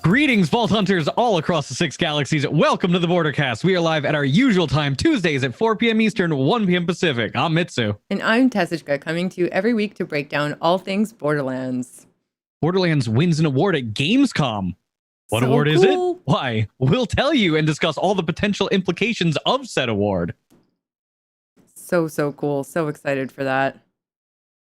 Greetings, Vault Hunters all across the 6 galaxies. Welcome to the Bordercast. We are live at our usual time, Tuesdays at 4 p.m. Eastern, 1 p.m. Pacific. I'm Mitsu. And I'm Tessica, coming to you every week to break down all things Borderlands. Borderlands wins an award at Gamescom. What So award is it? cool. Why? We'll tell you and discuss all the potential implications of said award. So cool. So excited for that.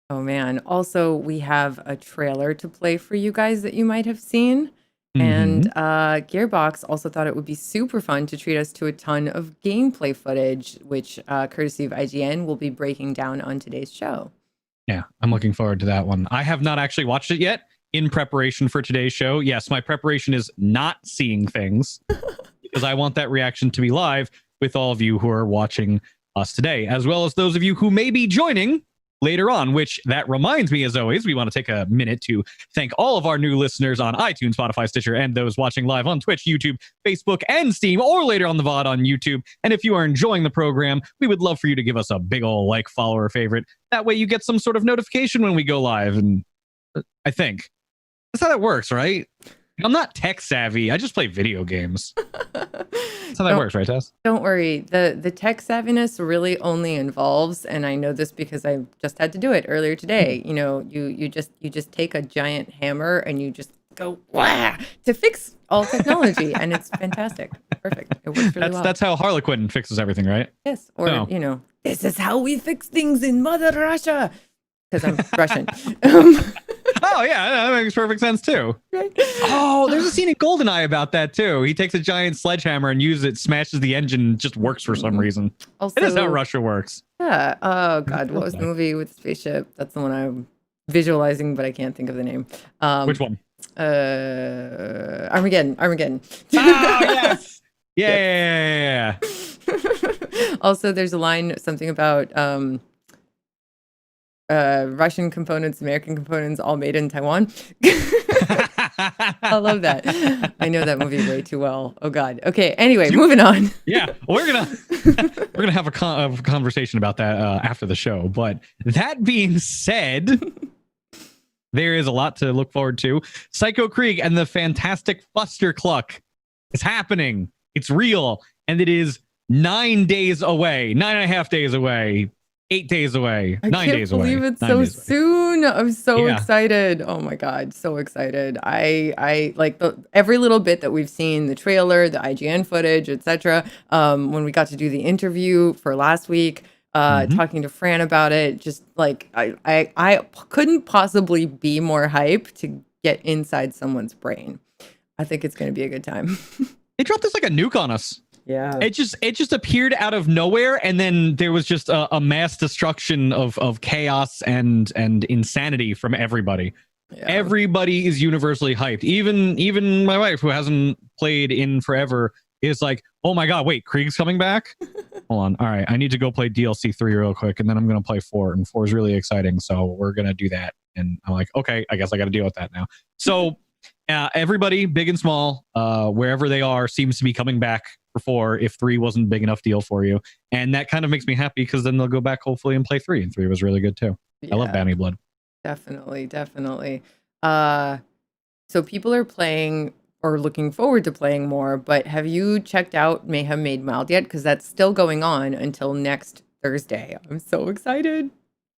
Oh, man. Also, we have a trailer to play for you guys that you might have seen. And Gearbox also thought it would be super fun to treat us to a ton of gameplay footage, which, courtesy of IGN, will be breaking down on today's show. Yeah, I'm looking forward to that one. I have not actually watched it yet in preparation for today's show. Yes, my preparation is not seeing things because I want that reaction to be live with all of you who are watching us today, as well as those of you who may be joining later on, which that reminds me, as always, we want to take a minute to thank all of our new listeners on iTunes, Spotify, Stitcher, and those watching live on Twitch, YouTube, Facebook, and Steam, or later on the VOD on YouTube. And if you are enjoying the program, we would love for you to give us a big ol' like, follow, or favorite. That way you get some sort of notification when we go live. And I think that's how that works, right? I'm not tech savvy. I just play video games. That's how that works, right, Tess? Don't worry. The tech savviness really only involves, and I know this because I just had to do it earlier today. You know, you just take a giant hammer and you just go wah to fix all technology, and it's fantastic. Perfect. It works really well. That's how Harlequin fixes everything, right? Yes. Or you know, this is how we fix things in Mother Russia. Because I'm Russian. Oh, yeah, that makes perfect sense, too. Right? Oh, there's a scene in GoldenEye about that, too. He takes a giant sledgehammer and uses it, smashes the engine, and just works for some reason. Also, It is how Russia works. Yeah. Oh, God. What was the movie with the spaceship? That's the one I'm visualizing, but I can't think of the name. Which one? Armageddon. Oh, yes! Yeah. Also, there's a line, something about Russian components, American components, all made in Taiwan. I love that. I know that movie way too well. Oh God. Okay. Anyway, moving on. Yeah, we're gonna have a conversation about that after the show. But that being said, there is a lot to look forward to. Psycho Krieg and the Fantastic Fustercluck is happening. It's real, and it is 9 days away, 9.5 days away. 8 days away, 9 days away. I can't believe it's so soon. I'm so excited. Oh my God, so excited. I like every little bit that we've seen, the trailer, the IGN footage, etc. When we got to do the interview for last week, talking to Fran about it, just like I couldn't possibly be more hype to get inside someone's brain. I think it's going to be a good time. They dropped this like a nuke on us. Yeah, it just appeared out of nowhere, and then there was just a mass destruction of chaos and insanity from everybody. Yeah. Everybody is universally hyped. Even my wife, who hasn't played in forever, is like, "Oh my God, wait, Krieg's coming back." Hold on, all right, I need to go play DLC 3 real quick, and then I'm gonna play 4, and 4 is really exciting, so we're gonna do that. And I'm like, okay, I guess I got to deal with that now. So everybody, big and small, wherever they are, seems to be coming back for 4 if 3 wasn't a big enough deal for you. And that kind of makes me happy because then they'll go back hopefully and play 3. And 3 was really good too. Yeah, I love Bounty Blood. Definitely. So people are playing or looking forward to playing more, but have you checked out Mayhem Made Mild yet? Because that's still going on until next Thursday. I'm so excited.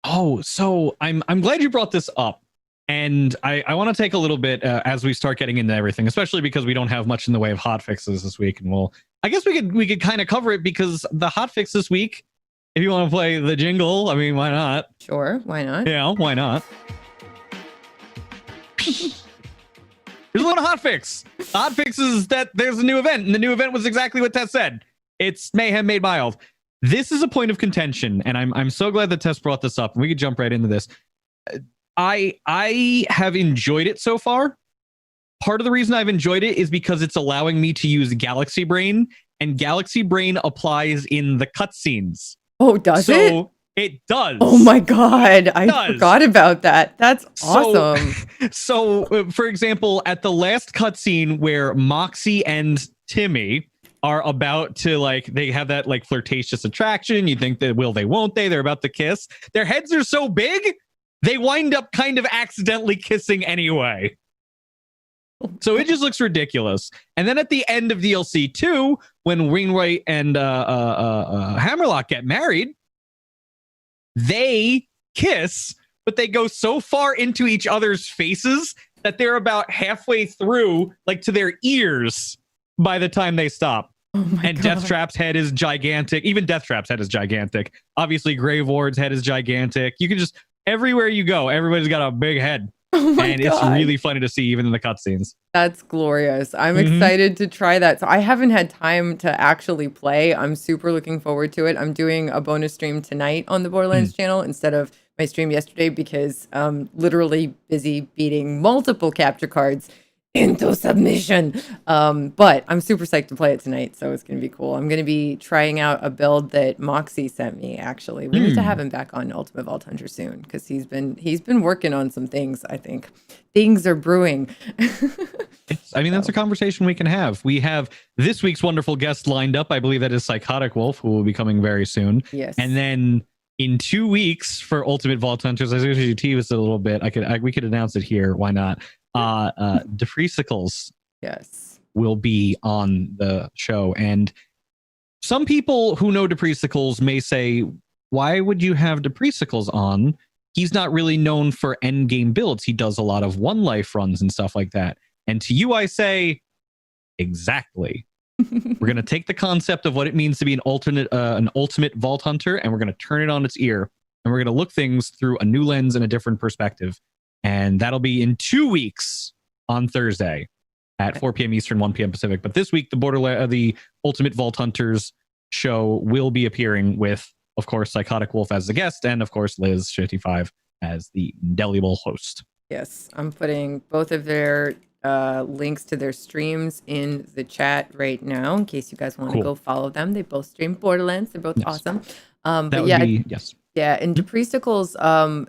Oh, so I'm glad you brought this up. And I want to take a little bit as we start getting into everything, especially because we don't have much in the way of hotfixes this week. And I guess we could kind of cover it because the hotfix this week, if you want to play the jingle, I mean, why not? Sure, why not? Yeah, why not? There's a little hotfix. The hotfix is that there's a new event, and the new event was exactly what Tess said. It's Mayhem Made Mild. This is a point of contention, and I'm so glad that Tess brought this up, and we could jump right into this. I have enjoyed it so far. Part of the reason I've enjoyed it is because it's allowing me to use Galaxy Brain, and Galaxy Brain applies in the cutscenes. Oh, does it? So it does. Oh my God, I forgot about that. That's awesome. So, for example, at the last cutscene where Moxie and Timmy are about to, like, they have that like flirtatious attraction. You think that will they, won't they? They're about to kiss. Their heads are so big, they wind up kind of accidentally kissing anyway. So it just looks ridiculous. And then at the end of DLC 2, when Wainwright and Hammerlock get married, they kiss, but they go so far into each other's faces that they're about halfway through, like to their ears, by the time they stop. And God. Deathtrap's head is gigantic. Even Deathtrap's head is gigantic. Obviously, Grave Ward's head is gigantic. You can just, everywhere you go, everybody's got a big head. And it's really funny to see even in the cutscenes. That's glorious. I'm excited to try that. So I haven't had time to actually play. I'm super looking forward to it. I'm doing a bonus stream tonight on the Borderlands channel instead of my stream yesterday because I'm literally busy beating multiple capture cards into submission. But I'm super psyched to play it tonight, so it's going to be cool. I'm going to be trying out a build that Moxie sent me, actually. We need to have him back on Ultimate Vault Hunter soon, because he's been working on some things, I think. Things are brewing. That's a conversation we can have. We have this week's wonderful guest lined up. I believe that is Psychotic Wolf, who will be coming very soon. Yes. And then in 2 weeks for Ultimate Vault Hunters, as usually teased a little bit, we could announce it here. Why not? Defreesicles will be on the show, and some people who know Defreesicles may say, why would you have Defreesicles on? He's not really known for end game builds. He does a lot of one life runs and stuff like that. And to you I say, exactly. We're going to take the concept of what it means to be an ultimate vault hunter, and we're going to turn it on its ear, and we're going to look things through a new lens and a different perspective. And that'll be in 2 weeks on Thursday at 4 p.m. Eastern, 1 p.m. Pacific. But this week, the Ultimate Vault Hunters show will be appearing with, of course, Psychotic Wolf as the guest, and of course, Liz 55 as the indelible host. Yes, I'm putting both of their links to their streams in the chat right now, in case you guys want to go follow them. They both stream Borderlands. They're both awesome. Yeah, and Defreesicles,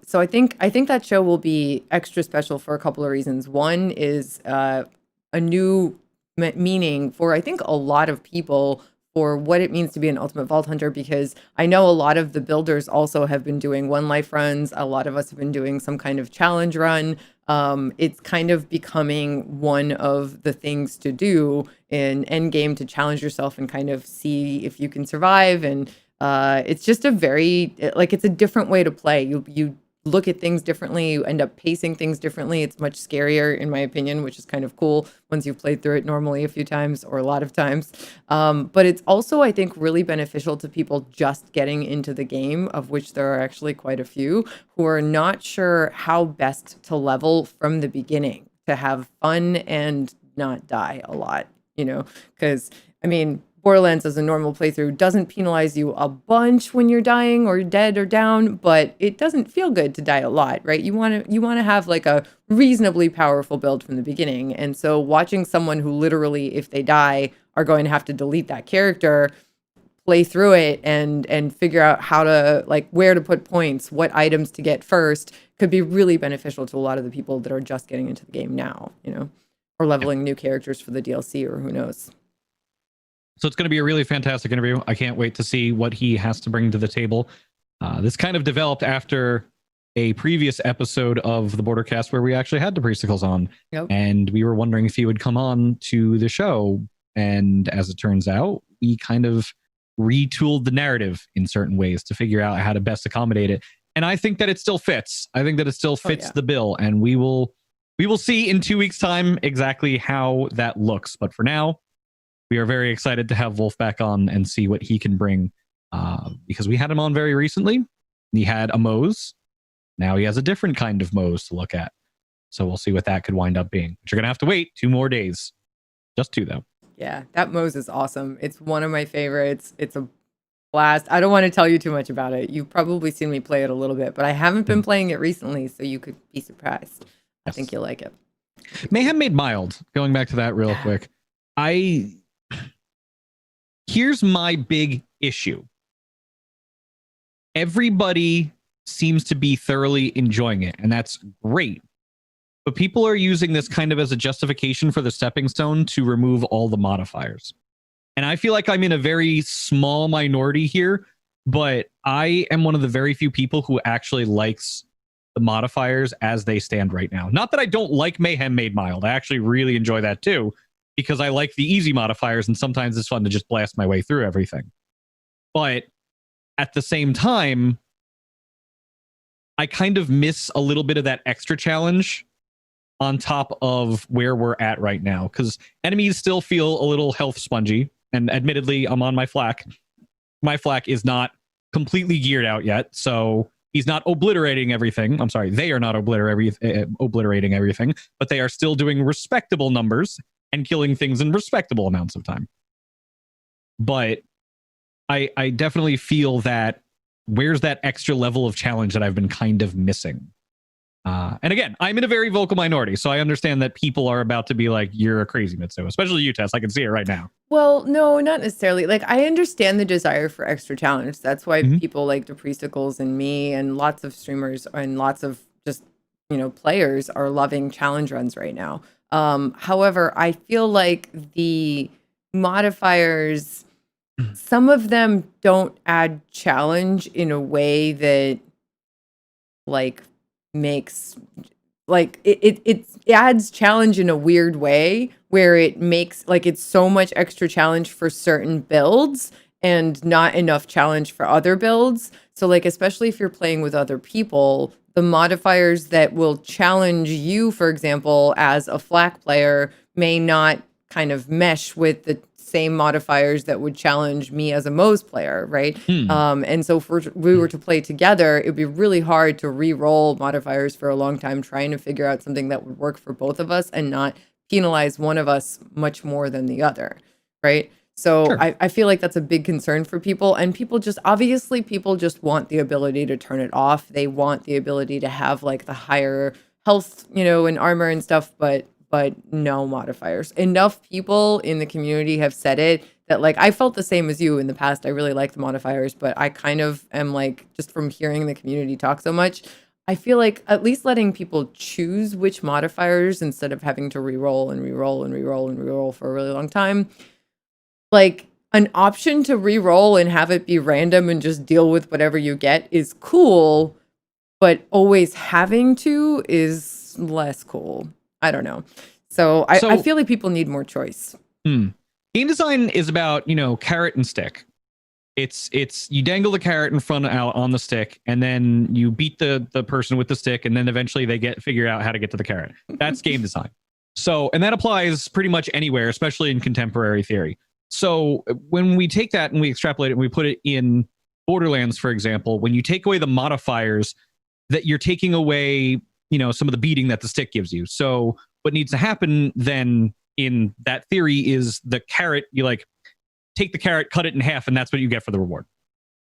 so I think that show will be extra special for a couple of reasons. One is a new meaning for, I think, a lot of people for what it means to be an Ultimate Vault Hunter, because I know a lot of the builders also have been doing one life runs. A lot of us have been doing some kind of challenge run. It's kind of becoming one of the things to do in endgame, to challenge yourself and kind of see if you can survive. And it's just it's a different way to play. You look at things differently. You end up pacing things differently. It's much scarier, in my opinion, which is kind of cool once you've played through it normally a few times or a lot of times. But it's also, I think, really beneficial to people just getting into the game, of which there are actually quite a few, who are not sure how best to level from the beginning to have fun and not die a lot, because, Borderlands as a normal playthrough doesn't penalize you a bunch when you're dying or dead or down, but it doesn't feel good to die a lot, right? You want to have like a reasonably powerful build from the beginning. And so watching someone who literally, if they die, are going to have to delete that character, play through it and figure out how to, like, where to put points, what items to get first, could be really beneficial to a lot of the people that are just getting into the game now, or leveling new characters for the DLC, or who knows. So it's going to be a really fantastic interview. I can't wait to see what he has to bring to the table. This kind of developed after a previous episode of the Bordercast where we actually had Defreesicles on. Yep. And we were wondering if he would come on to the show. And as it turns out, we kind of retooled the narrative in certain ways to figure out how to best accommodate it. And I think that it still fits. I think that it still fits the bill. And we will see in 2 weeks' time exactly how that looks. But for now, we are very excited to have Wolf back on and see what he can bring, because we had him on very recently. He had a Mose. Now he has a different kind of Mose to look at. So we'll see what that could wind up being. But you're going to have to wait 2 more days. Just 2, though. Yeah, that Mose is awesome. It's one of my favorites. It's a blast. I don't want to tell you too much about it. You've probably seen me play it a little bit, but I haven't been playing it recently, so you could be surprised. I think you'll like it. Mayhem Made Mild. Going back to that real quick. Here's my big issue. Everybody seems to be thoroughly enjoying it, and that's great. But people are using this kind of as a justification for the stepping stone to remove all the modifiers. And I feel like I'm in a very small minority here, but I am one of the very few people who actually likes the modifiers as they stand right now. Not that I don't like Mayhem Made Mild. I actually really enjoy that too, because I like the easy modifiers, and sometimes it's fun to just blast my way through everything. But at the same time, I kind of miss a little bit of that extra challenge on top of where we're at right now, because enemies still feel a little health spongy. And admittedly, I'm on my flak. My flak is not completely geared out yet, so he's not obliterating everything. I'm sorry, they are not obliterating everything, but they are still doing respectable numbers and killing things in respectable amounts of time. But I definitely feel that where's that extra level of challenge that I've been kind of missing? And again, I'm in a very vocal minority, so I understand that people are about to be like, you're a crazy Mitsu, especially you, Tess. I can see it right now. Well, no, not necessarily. Like, I understand the desire for extra challenge. That's why people like Depresicles and me and lots of streamers and lots of just, players are loving challenge runs right now. However, I feel like the modifiers, some of them don't add challenge in a way that makes it adds challenge in a weird way where it makes it's so much extra challenge for certain builds and not enough challenge for other builds. So especially if you're playing with other people, the modifiers that will challenge you, for example, as a flak player, may not kind of mesh with the same modifiers that would challenge me as a Moe's player, right? And so if we were to play together, it would be really hard to re-roll modifiers for a long time, trying to figure out something that would work for both of us and not penalize one of us much more than the other, right? So sure. I feel like that's a big concern for people, and people just want the ability to turn it off. They want the ability to have the higher health, and armor and stuff, but no modifiers. Enough people in the community have said it that I felt the same as you in the past. I really like the modifiers, but I kind of am just from hearing the community talk so much, I feel like at least letting people choose which modifiers instead of having to re-roll and re-roll and re-roll and re-roll for a really long time. An option to re-roll and have it be random and just deal with whatever you get is cool, but always having to is less cool. I don't know. So I feel like people need more choice. Game design is about, carrot and stick. It's you dangle the carrot in front out on the stick, and then you beat the person with the stick, and then eventually they figure out how to get to the carrot. That's game design. So, and that applies pretty much anywhere, especially in contemporary theory. So when we take that and we extrapolate it and we put it in Borderlands, for example, when you take away the modifiers, that you're taking away some of the beating that the stick gives you. So what needs to happen then in that theory is the carrot, you take the carrot, cut it in half, and that's what you get for the reward.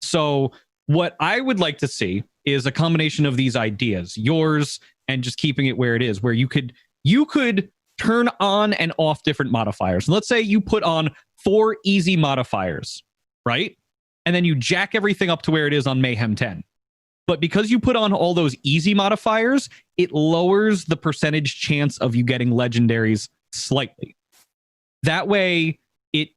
So what I would like to see is a combination of these ideas, yours and just keeping it where it is, where you could turn on and off different modifiers. And let's say you put on 4 easy modifiers, right? And then you jack everything up to where it is on Mayhem 10. But because you put on all those easy modifiers, it lowers the percentage chance of you getting legendaries slightly. That way, it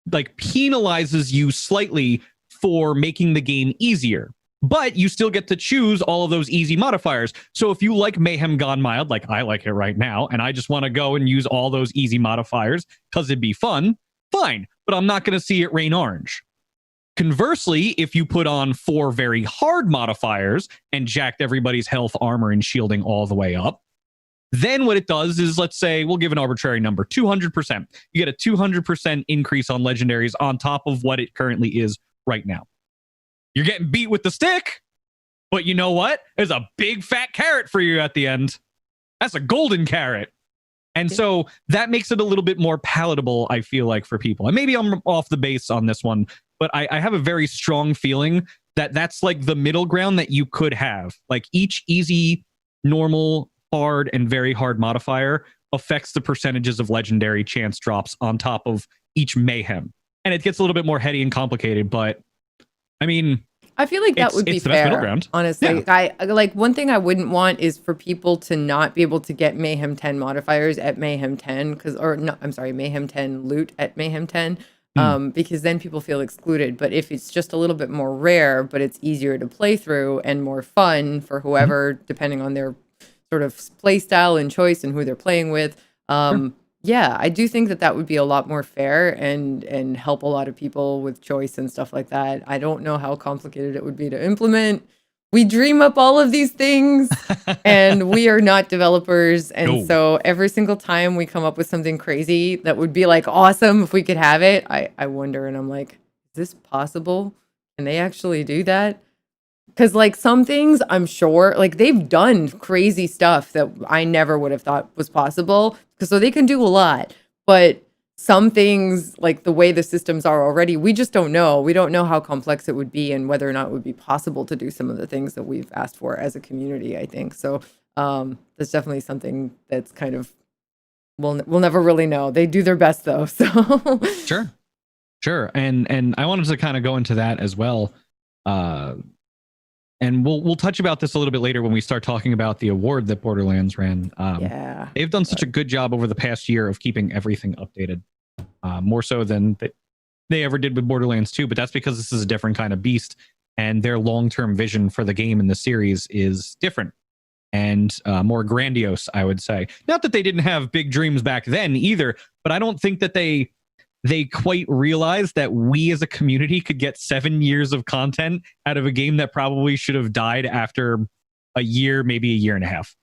penalizes you slightly for making the game easier. But you still get to choose all of those easy modifiers. So if you like Mayhem Gone Mild, like I like it right now, and I just want to go and use all those easy modifiers because it'd be fun, fine. But I'm not going to see it rain orange. Conversely, if you put on 4 very hard modifiers and jacked everybody's health, armor, and shielding all the way up, then what it does is, let's say, we'll give an arbitrary number, 200%. You get a 200% increase on legendaries on top of what it currently is right now. You're getting beat with the stick, but you know what? There's a big fat carrot for you at the end. That's a golden carrot. And so that makes it a little bit more palatable, I feel like, for people. And maybe I'm off the base on this one, but I have a very strong feeling that that's the middle ground that you could have. Each easy, normal, hard, and very hard modifier affects the percentages of legendary chance drops on top of each Mayhem. And it gets a little bit more heady and complicated, but I mean, I feel like that would be fair, honestly. Yeah. One thing I wouldn't want is for people to not be able to get Mayhem 10 modifiers at Mayhem 10, Mayhem 10 loot at Mayhem 10. because then people feel excluded. But if it's just a little bit more rare, but it's easier to play through and more fun for whoever, depending on their sort of play style and choice and who they're playing with. Yeah, I do think that that would be a lot more fair and help a lot of people with choice and stuff like that. I don't know how complicated it would be to implement. We dream up all of these things and we are not developers. And so every single time we come up with something crazy that would be like awesome if we could have it, I wonder, and I'm like, is this possible? Can they actually do that? Because like some things I'm sure like they've done crazy stuff that I never would have thought was possible, because so they can do a lot, but some things like the way the systems are already, we just don't know. We don't know how complex it would be and whether or not it would be possible to do some of the things that we've asked for as a community, I think. So that's definitely something that's kind of, we'll never really know. They do their best though. So Sure. And I wanted to kind of go into that as well. And we'll touch about this a little bit later when we start talking about the award that Borderlands ran. They've done such a good job over the past year of keeping everything updated, more so than they ever did with Borderlands 2. But that's because this is a different kind of beast, and their long-term vision for the game and the series is different and more grandiose, I would say. Not that they didn't have big dreams back then either, but I don't think that they quite realized that we as a community could get 7 years of content out of a game that probably should have died after a year, maybe a year and a half.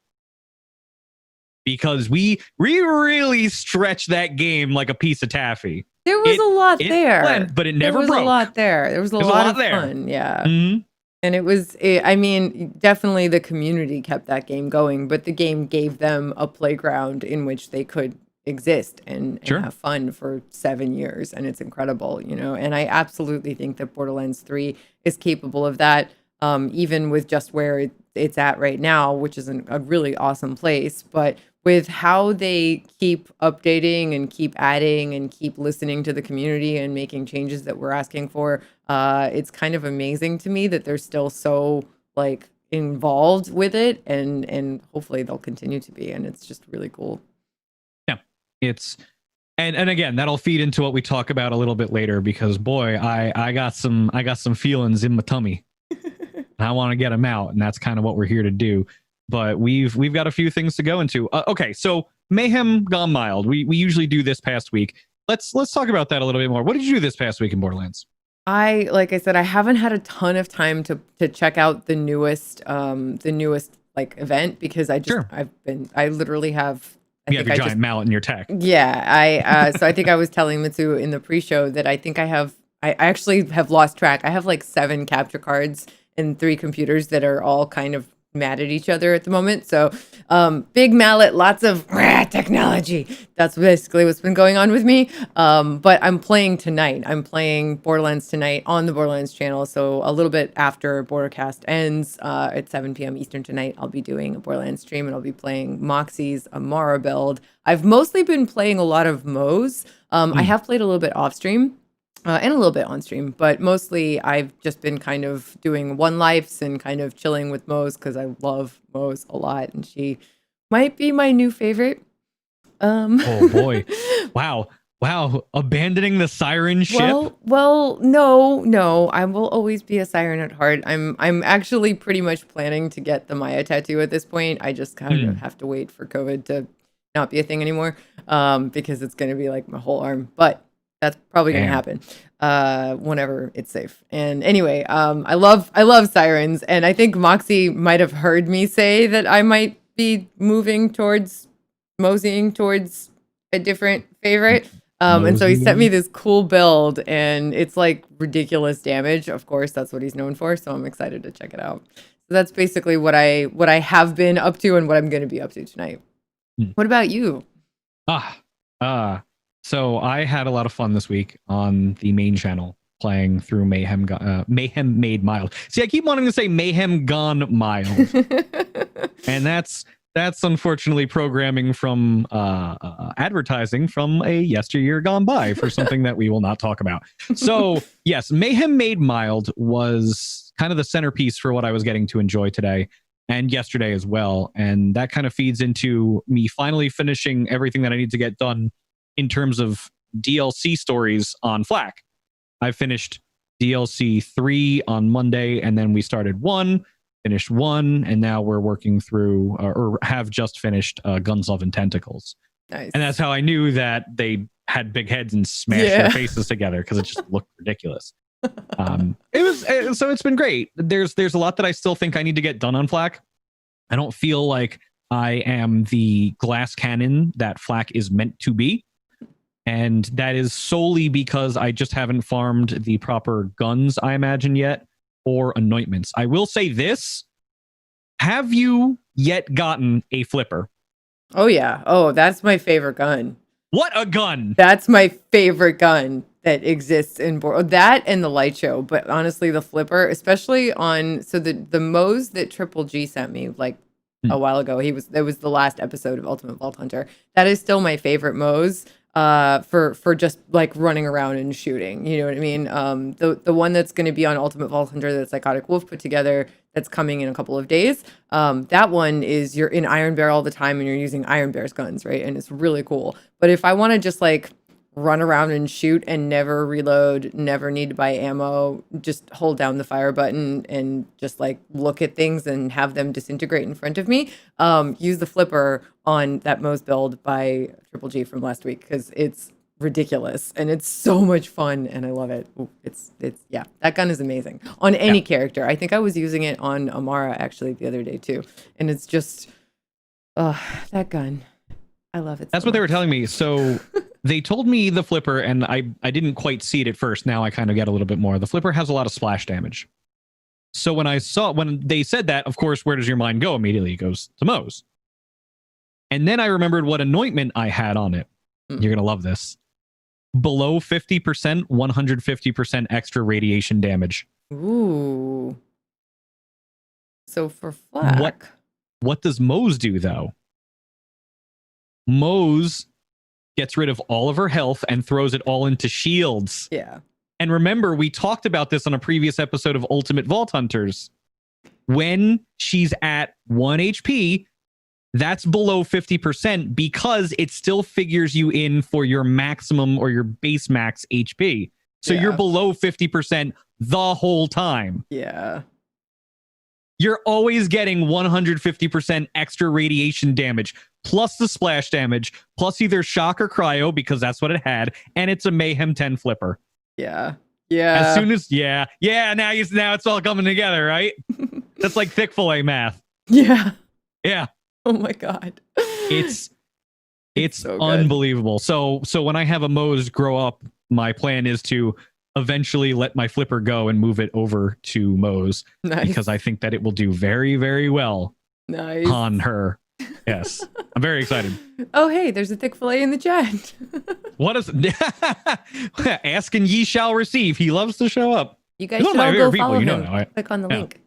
Because we really stretched that game like a piece of taffy. There was a lot there. Went, but it never broke. There was a lot there. There was a lot of fun. Yeah. Mm-hmm. And I mean, definitely the community kept that game going, but the game gave them a playground in which they could exist and have fun for 7 years, and it's incredible, you know. And I absolutely think that Borderlands 3 is capable of that, even with just where it's at right now, which is a really awesome place. But with how they keep updating and keep adding and keep listening to the community and making changes that we're asking for, it's kind of amazing to me that they're still so like involved with it, and hopefully they'll continue to be, and it's just really cool. It's and again, that'll feed into what we talk about a little bit later, because boy, I got some feelings in my tummy. And I want to get them out, and that's kind of what we're here to do. But we've got a few things to go into. Okay, so Mayhem Gone Mild. We usually do this past week. Let's talk about that a little bit more. What did you do this past week in Borderlands? Like I said, I haven't had a ton of time to check out the newest like event, because I literally have. You have your giant mallet in your tech. Yeah, so I think I was telling Mitsu in the pre-show that I think I actually have lost track. I have like 7 capture cards and 3 computers that are all kind of mad at each other at the moment. So big mallet, lots of technology. That's basically what's been going on with me. But I'm playing tonight. I'm playing Borderlands tonight on the Borderlands channel. So a little bit after Bordercast ends at 7 p.m. Eastern tonight, I'll be doing a Borderlands stream, and I'll be playing Moxie's Amara build. I've mostly been playing a lot of Moe's. I have played a little bit off stream. And a little bit on stream, but mostly I've just been kind of doing one lives and kind of chilling with Moe's, because I love Moe's a lot, and she might be my new favorite. Oh boy. Wow. Abandoning the Siren ship? Well, no. I will always be a Siren at heart. I'm actually pretty much planning to get the Maya tattoo at this point. I just kind of have to wait for COVID to not be a thing anymore, because it's going to be like my whole arm. But that's probably going to happen whenever it's safe. And anyway, I love Sirens, and I think Moxie might have heard me say that I might be moseying towards a different favorite. And so he sent me this cool build, and it's like ridiculous damage. Of course, that's what he's known for. So I'm excited to check it out. So that's basically what I have been up to and what I'm going to be up to tonight. What about you? So I had a lot of fun this week on the main channel playing through Mayhem Made Mild. See, I keep wanting to say Mayhem Gone Mild. And that's unfortunately programming from advertising from a yesteryear gone by for something that we will not talk about. So yes, Mayhem Made Mild was kind of the centerpiece for what I was getting to enjoy today and yesterday as well. And that kind of feeds into me finally finishing everything that I need to get done in terms of DLC stories on Flack. I finished DLC 3 on Monday, and then we started 1, finished 1, and now we're working through, or have just finished Guns, Love, and Tentacles. Nice. And that's how I knew that they had big heads and smashed their faces together, because it just looked ridiculous. So it's been great. There's a lot that I still think I need to get done on Flack. I don't feel like I am the glass cannon that Flack is meant to be. And that is solely because I just haven't farmed the proper guns, I imagine, yet, or anointments. I will say this. Have you yet gotten a flipper? Oh, yeah. Oh, that's my favorite gun. What a gun! That's my favorite gun that exists in that and the light show. But honestly, the flipper, especially on the Moze that Triple G sent me like a while ago. That was the last episode of Ultimate Vault Hunter. That is still my favorite Moze. For just like running around and shooting, you know what I mean? The one that's going to be on Ultimate Vault Hunter that Psychotic Wolf put together, that's coming in a couple of days. That one is you're in Iron Bear all the time and you're using Iron Bear's guns, right? And it's really cool. But if I want to just like run around and shoot and never reload, never need to buy ammo, just hold down the fire button and just like look at things and have them disintegrate in front of me, use the flipper on that Moze build by Triple G from last week, because it's ridiculous and it's so much fun and I love it. Ooh, it's yeah, that gun is amazing on any character. I think I was using it on Amara actually the other day too, and it's just that gun, I love it. That's what they were telling me. So they told me the flipper, and I didn't quite see it at first. Now I kind of get a little bit more. The flipper has a lot of splash damage. So when they said that, of course, where does your mind go immediately? It goes to Moze. And then I remembered what anointment I had on it. You're going to love this. Below 50%, 150% extra radiation damage. Ooh. So for Flack. What does Moze do, though? Moze gets rid of all of her health and throws it all into shields. Yeah. And remember, we talked about this on a previous episode of Ultimate Vault Hunters. When she's at 1 HP, that's below 50% because it still figures you in for your maximum or your base max HP. So you're below 50% the whole time. Yeah. You're always getting 150% extra radiation damage, plus the splash damage, plus either shock or cryo, because that's what it had, and it's a Mayhem 10 flipper. Yeah. Yeah. As soon as now it's all coming together, right? That's like thick fillet math. Yeah. Yeah. Oh my God. It's so unbelievable. So when I have a Moze grow up, my plan is to eventually let my flipper go and move it over to Moze, because I think that it will do very, very well on her. Yes. I'm very excited. Oh, hey, there's a thick fillet in the chat. What is ask and ye shall receive. He loves to show up. You guys should all go follow him. Right? Click on the link.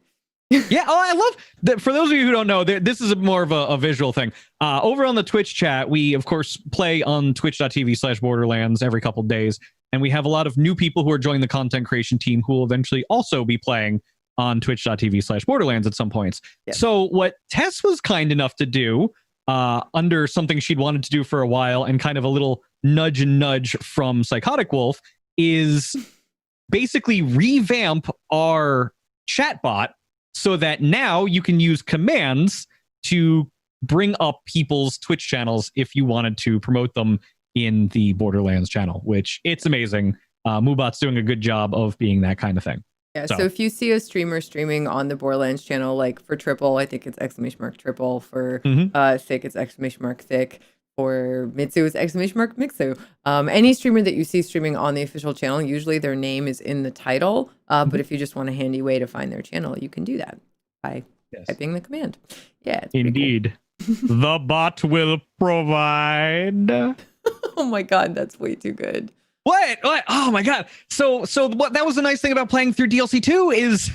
Yeah. Oh, I love that. For those of you who don't know, this is more of a visual thing. Over on the Twitch chat, we of course play on twitch.tv/Borderlands every couple of days. And we have a lot of new people who are joining the content creation team who will eventually also be playing on twitch.tv/Borderlands at some points. Yep. So what Tess was kind enough to do, under something she'd wanted to do for a while and kind of a little nudge from Psychotic Wolf, is basically revamp our chatbot so that now you can use commands to bring up people's Twitch channels if you wanted to promote them in the Borderlands channel, which it's amazing. Moobot's doing a good job of being that kind of thing. Yeah, so if you see a streamer streaming on the Borderlands channel, like for Triple, I think it's !Triple. For Thick, it's !Thick. For Mitsu, it's !Mitsu. Any streamer that you see streaming on the official channel, usually their name is in the title. But if you just want a handy way to find their channel, you can do that by typing the command. Yeah, it's indeed. Cool. The bot will provide. Oh my God, that's way too good. What? Oh my God. So what that was the nice thing about playing through DLC 2 is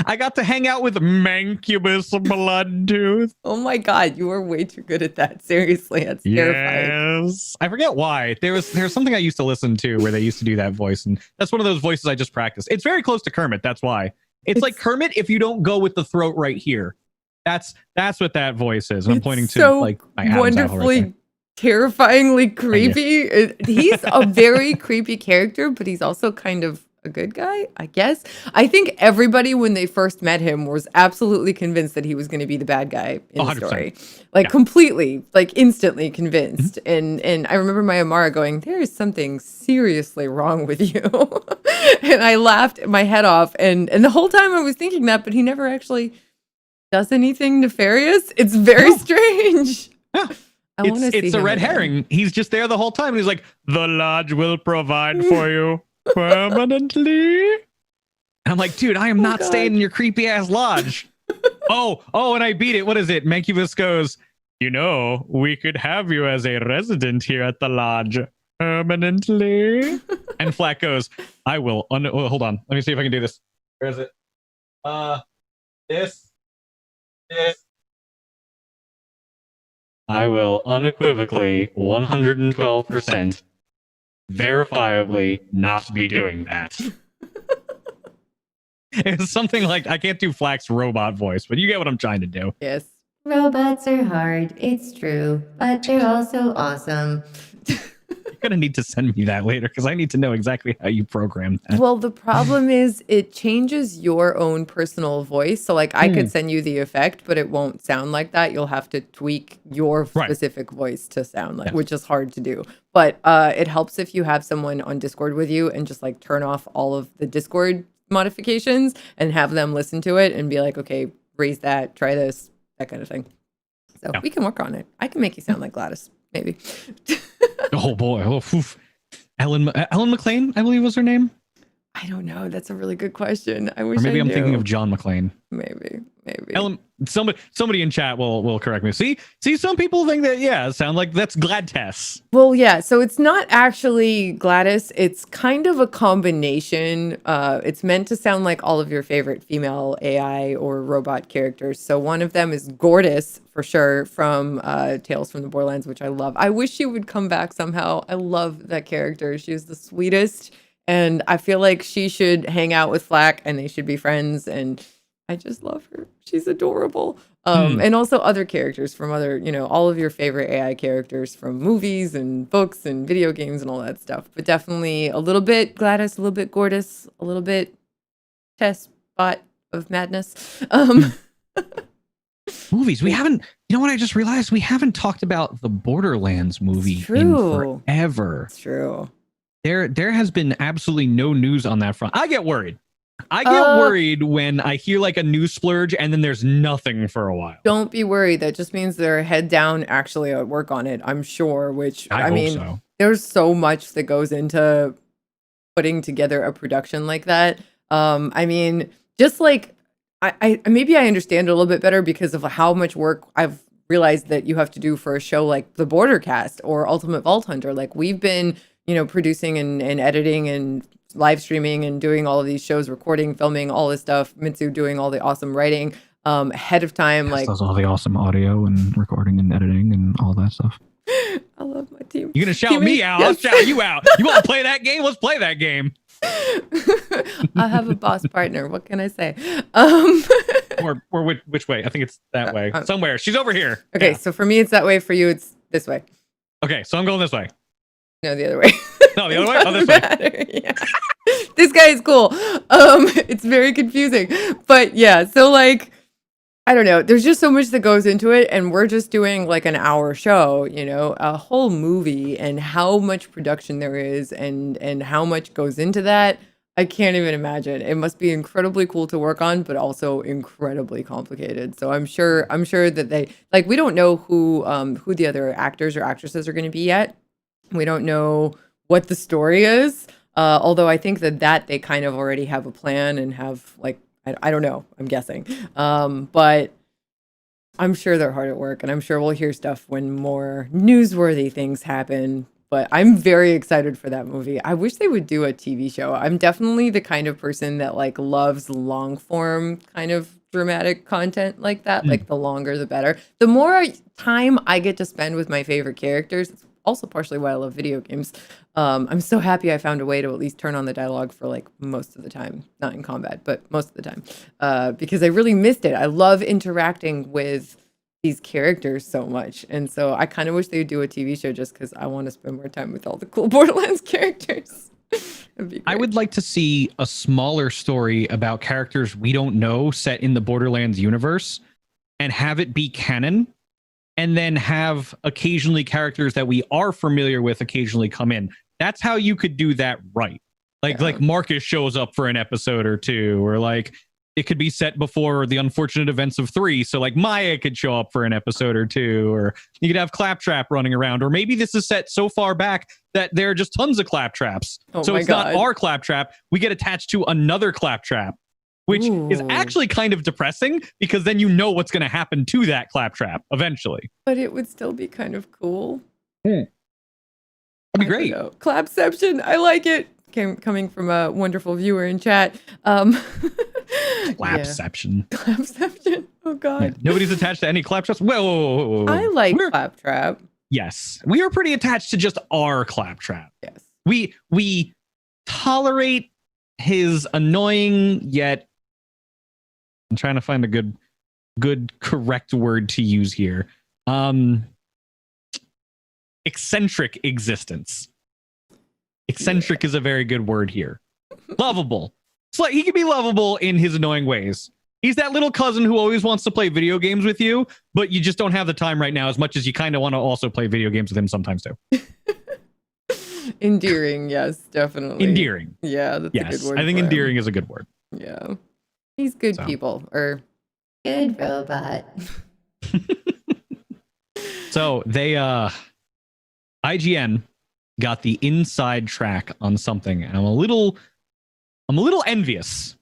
I got to hang out with Mancubus Bloodtooth. Oh my God, you were way too good at that. Seriously, that's terrifying. Yes. I forget why. There's something I used to listen to where they used to do that voice, and that's one of those voices I just practiced. It's very close to Kermit, that's why. It's like Kermit if you don't go with the throat right here. That's what that voice is. And I'm pointing to like my Adam's apple right there. terrifyingly creepy. He's a very creepy character, but he's also kind of a good guy, I guess. I think everybody, when they first met him, was absolutely convinced that he was going to be the bad guy in the 100%. story. Like, completely, like, instantly convinced. And I remember my Amara going, there is something seriously wrong with you. And I laughed my head off. And the whole time I was thinking that, but he never actually does anything nefarious. It's very strange. Yeah. It's a red herring. He's just there the whole time. And he's like, the lodge will provide for you permanently. And I'm like, dude, I am not staying in your creepy ass lodge. oh, and I beat it. What is it? Mancubus goes, we could have you as a resident here at the lodge permanently. And Flack goes, I will. Hold on. Let me see if I can do this. Where is it? This. I will unequivocally 112% verifiably not be doing that. It's something like, I can't do Flack's robot voice, but you get what I'm trying to do. Yes. Robots are hard, it's true, but they're also awesome. You're going to need to send me that later because I need to know exactly how you program that. Well, the problem is it changes your own personal voice. So like I could send you the effect, but it won't sound like that. You'll have to tweak your specific voice to sound like, which is hard to do. But it helps if you have someone on Discord with you and just like turn off all of the Discord modifications and have them listen to it and be like, okay, raise that, try this, that kind of thing. So we can work on it. I can make you sound like Gladys, maybe. Oh boy. Oh, Ellen McLean, I believe was her name. I don't know. That's a really good question. I wish. Or maybe I I'm knew. thinking of John McClane. Maybe. Ellen, somebody in chat will correct me. See, some people think that sound like that's Glad Tess. Well, yeah. So it's not actually Gladys. It's kind of a combination. It's meant to sound like all of your favorite female AI or robot characters. So one of them is Gortys for sure from Tales from the Borderlands, which I love. I wish she would come back somehow. I love that character. She was the sweetest. And I feel like she should hang out with Flack and they should be friends. And I just love her. She's adorable. And also other characters from other, all of your favorite AI characters from movies and books and video games and all that stuff. But definitely a little bit Gladys, a little bit Gortys, a little bit Tess Bot of Madness. Movies. We haven't, you know what I just realized? We haven't talked about the Borderlands movie in forever. It's true. There has been absolutely no news on that front. I get worried. I get worried when I hear like a news splurge and then there's nothing for a while. Don't be worried. That just means they're head down actually at work on it, I'm sure, which I mean, so. There's so much that goes into putting together a production like that. I mean, just like I maybe I understand it a little bit better because of how much work I've realized that you have to do for a show like the Bordercast or Ultimate Vault Hunter. Like we've been producing and editing and live streaming and doing all of these shows, recording, filming, all this stuff. Mitsu doing all the awesome writing ahead of time. Yes, like does all the awesome audio and recording and editing and all that stuff. I love my team. You're going to shout me out. Yes. I'll shout you out. You want to play that game? Let's play that game. I have a boss partner. What can I say? Or which way? I think it's that way. Somewhere. She's over here. Okay, so for me, it's that way. For you, it's this way. Okay, so I'm going this way. No, the other way. No, the other way? Oh, this way. Yeah. This guy is cool. It's very confusing. But yeah, so like, I don't know. There's just so much that goes into it. And we're just doing like an hour show, a whole movie and how much production there is and how much goes into that. I can't even imagine. It must be incredibly cool to work on, but also incredibly complicated. So I'm sure that they like, we don't know who the other actors or actresses are going to be yet. We don't know what the story is. Although I think that they kind of already have a plan and have like, I don't know, I'm guessing. But I'm sure they're hard at work and I'm sure we'll hear stuff when more newsworthy things happen. But I'm very excited for that movie. I wish they would do a TV show. I'm definitely the kind of person that like loves long form kind of dramatic content like that. Like the longer, the better. The more time I get to spend with my favorite characters, it's also partially why I love video games. I'm so happy I found a way to at least turn on the dialogue for like most of the time, not in combat, but most of the time, because I really missed it. I love interacting with these characters so much. And so I kind of wish they would do a TV show just because I want to spend more time with all the cool Borderlands characters. I would like to see a smaller story about characters we don't know set in the Borderlands universe and have it be canon, and then have occasionally characters that we are familiar with occasionally come in. That's how you could do that right. Like Marcus shows up for an episode or two, or like it could be set before the unfortunate events of 3. So like Maya could show up for an episode or two, or you could have Claptrap running around, or maybe this is set so far back that there are just tons of Claptraps. So it's not our Claptrap. We get attached to another Claptrap, which is actually kind of depressing because then you know what's going to happen to that Claptrap eventually. But it would still be kind of cool. That'd be great. Clapception. I like it. Coming from a wonderful viewer in chat. Clapception. Yeah. Clapception. Oh God. Yeah, nobody's attached to any Claptraps. Whoa. I like Claptrap. Yes, we are pretty attached to just our Claptrap. Yes. We tolerate his annoying yet. I'm trying to find a good correct word to use here. Eccentric existence. Eccentric is a very good word here. Lovable. It's like he can be lovable in his annoying ways. He's that little cousin who always wants to play video games with you, but you just don't have the time right now, as much as you kind of want to also play video games with him sometimes too. Endearing, yes, definitely. Endearing. Yeah, that's a good word. I think endearing is a good word. Yeah. He's good people, or good robot. So they IGN got the inside track on something, and I'm a little envious.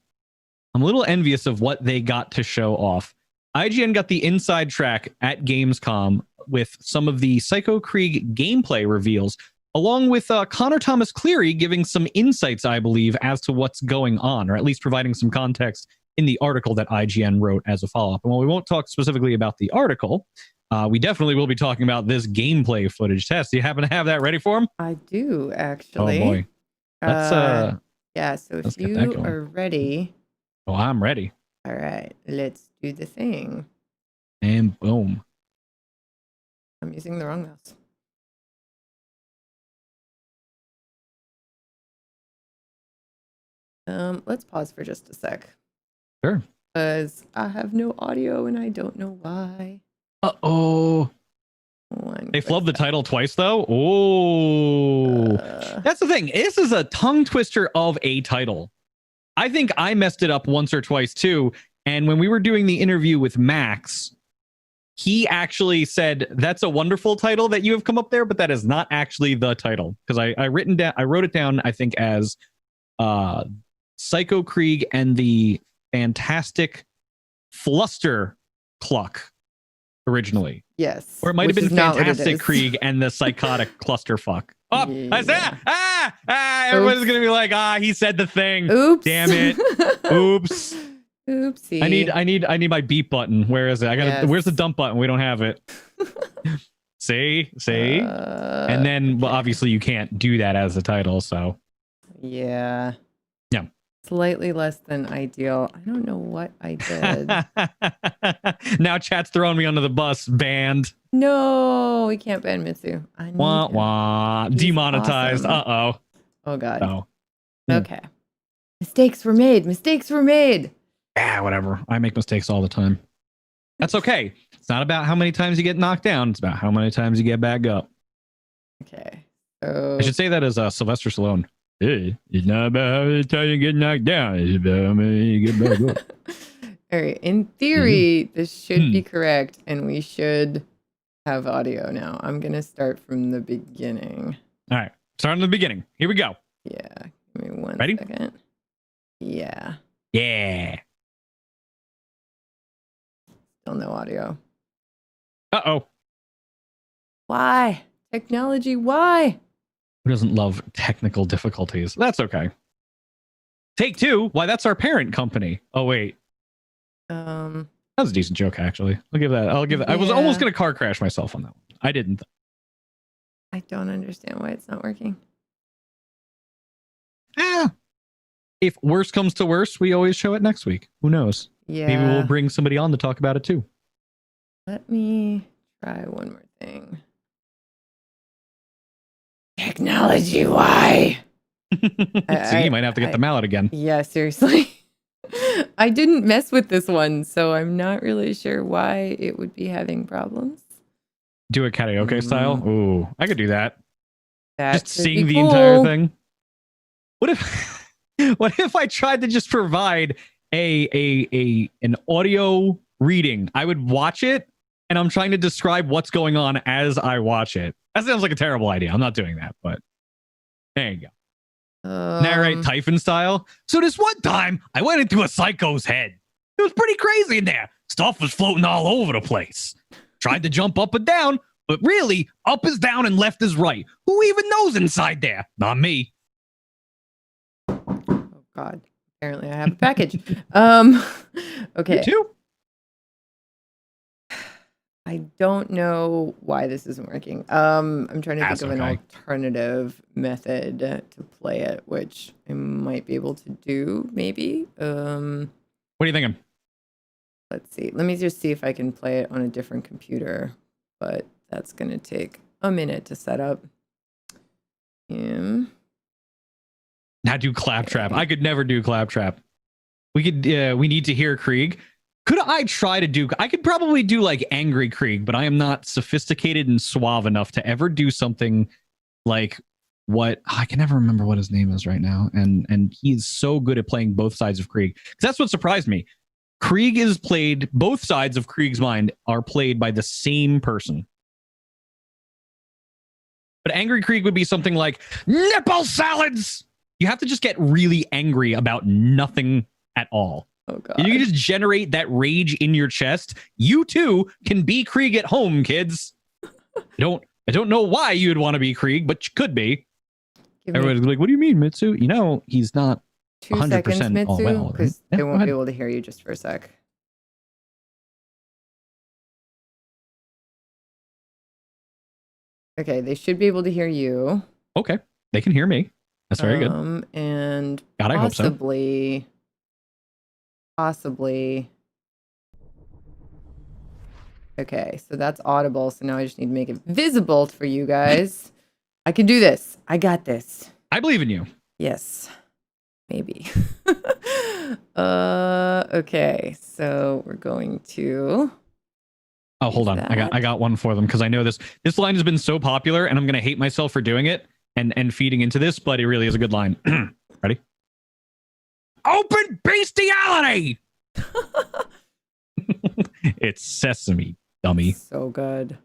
I'm a little envious of what they got to show off. IGN got the inside track at Gamescom with some of the Psycho Krieg gameplay reveals, along with Connor Thomas Cleary giving some insights, I believe, as to what's going on, or at least providing some context in the article that IGN wrote as a follow-up. And while we won't talk specifically about the article, we definitely will be talking about this gameplay footage. Tess, do you happen to have that ready for him? I do, actually. Oh boy. Let's yeah, so if you are ready. Oh, I'm ready. All right, let's do the thing. And boom. I'm using the wrong mouse. Let's pause for just a sec. Sure. Because I have no audio and I don't know why. Uh-oh. They flubbed the title twice, though. Oh, that's the thing. This is a tongue twister of a title. I think I messed it up once or twice, too. And when we were doing the interview with Max, he actually said, that's a wonderful title that you have come up there, but that is not actually the title. Because I wrote it down, I think, as Psycho Krieg and the Fantastic Fustercluck originally. Yes. Or it might have been Fantastic Krieg and the Psychotic Clusterfuck. Oh, yeah. I said, everybody's going to be like, he said the thing. Oops. Damn it. Oops. Oopsie. I need my beep button. Where is it? Where's the dump button? We don't have it. See? And then, well, obviously you can't do that as a title, so. Yeah. Yeah. Slightly less than ideal. I don't know what I did. Now chat's throwing me under the bus. Banned. No, we can't ban Mitsu. Wah. Demonetized. Awesome. Uh-oh. Oh, God. Oh. Okay. Mistakes were made. Yeah, whatever. I make mistakes all the time. That's okay. It's not about how many times you get knocked down. It's about how many times you get back up. Okay. So I should say that as Sylvester Stallone. Hey, it's not about how many times you get knocked down. It's about how many you get back up. All right. In theory, this should be correct, and we should have audio now. I'm going to start from the beginning. All right. Start from the beginning. Here we go. Yeah. Give me one Ready? second. Yeah. Yeah. Still no audio. Uh-oh. Why? Technology, why? Who doesn't love technical difficulties? That's okay. Take Two. Why, that's our parent company. Oh, wait. That was a decent joke, actually. I'll give that. I was almost going to car crash myself on that one. I didn't. I don't understand why it's not working. If worse comes to worse, we always show it next week. Who knows? Yeah. Maybe we'll bring somebody on to talk about it too. Let me try one more thing. Technology, why? See, you might have to get them out again. Yeah, seriously. I didn't mess with this one, so I'm not really sure why it would be having problems. Do it karaoke style? Ooh, I could do that. That just sing the cool. entire thing. What if I tried to just provide an audio reading? I would watch it and I'm trying to describe what's going on as I watch it. That sounds like a terrible idea. I'm not doing that, but there you go. Narrate Typhon style. So this one time I went into a psycho's head. It was pretty crazy in there. Stuff was floating all over the place. Tried to jump up and down, but really up is down and left is right. Who even knows inside there? Not me. Oh God. Apparently I have a package. Okay. You too? I don't know why this isn't working. I'm trying to think of an alternative method to play it, which I might be able to do, maybe. What are you thinking? Let's see. Let me just see if I can play it on a different computer, but that's going to take a minute to set up. Now do Claptrap. I could never do Claptrap. We need to hear Krieg. Could I try to do... I could probably do like Angry Krieg, but I am not sophisticated and suave enough to ever do something like what... I can never remember what his name is right now. And he's so good at playing both sides of Krieg. That's what surprised me. Krieg is played... Both sides of Krieg's mind are played by the same person. But Angry Krieg would be something like, nipple salads! You have to just get really angry about nothing at all. Oh God. And you can just generate that rage in your chest. You too can be Krieg at home, kids. I don't know why you'd want to be Krieg, but you could be. Everybody's like, what do you mean, Mitsu? You know, he's not 2 100% seconds, Mitsu, all well. because they won't be able to hear you just for a sec. Okay, they should be able to hear you. Okay, they can hear me. That's very good. And God, I hope so. Possibly. Okay, so that's audible. So now I just need to make it visible for you guys. I can do this. I got this. I believe in you. Yes. Maybe. Okay, so we're going to... Oh, hold on. I got one for them because I know this line has been so popular and I'm going to hate myself for doing it and feeding into this, but it really is a good line. Ready? Open bestiality! It's sesame, dummy. So good.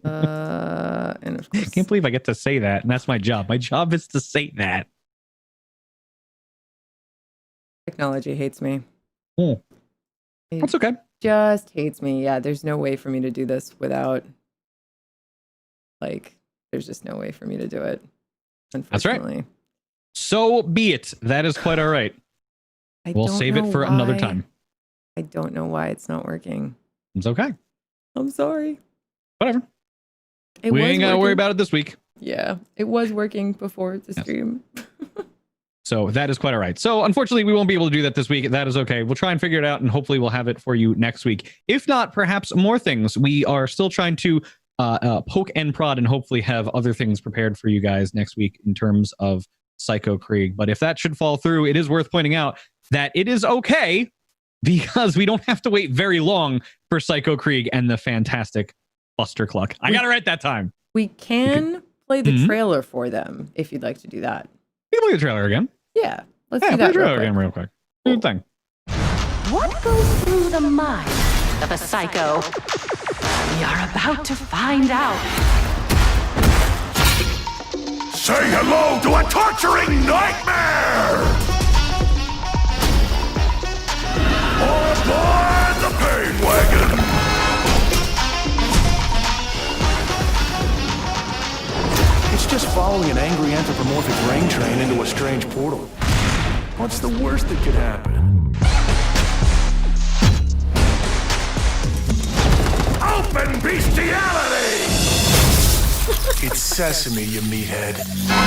And of course, I can't believe I get to say that, and that's my job. My job is to say that. Technology hates me. That's okay. Just hates me. Yeah, there's no way for me to do this without, like, there's just no way for me to do it. Unfortunately. That's right. So be it. That is quite all right. We'll save it for another time. I don't know why it's not working. It's okay. I'm sorry. Whatever. We ain't got to worry about it this week. Yeah, it was working before the stream. So that is quite all right. So unfortunately, we won't be able to do that this week. That is okay. We'll try and figure it out, and hopefully we'll have it for you next week. If not, perhaps more things. We are still trying to poke and prod and hopefully have other things prepared for you guys next week in terms of Psycho Krieg. But if that should fall through, it is worth pointing out that it is okay because we don't have to wait very long for Psycho Krieg and the Fantastic Fustercluck. I got it right that time. We can play the trailer for them if you'd like to do that. You can play the trailer again. Yeah, let's do that. Play the trailer again real quick. Good thing. What goes through the mind of a psycho? We are about to find out. Say hello to a torturing nightmare! Aboard the pain wagon! It's just following an angry anthropomorphic rain train into a strange portal. What's the worst that could happen? Open bestiality! It's sesame, you meathead. I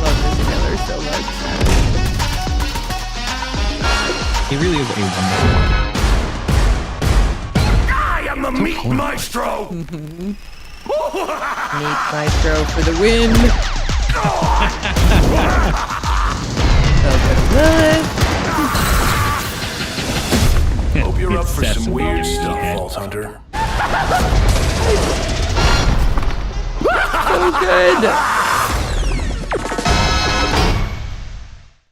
love this trailer so much. It really is a wonderful one. Maestro! Neat Maestro for the win. So good, Lilith. Hope you're up for some Excessive. weird stuff, Vault Hunter. So good.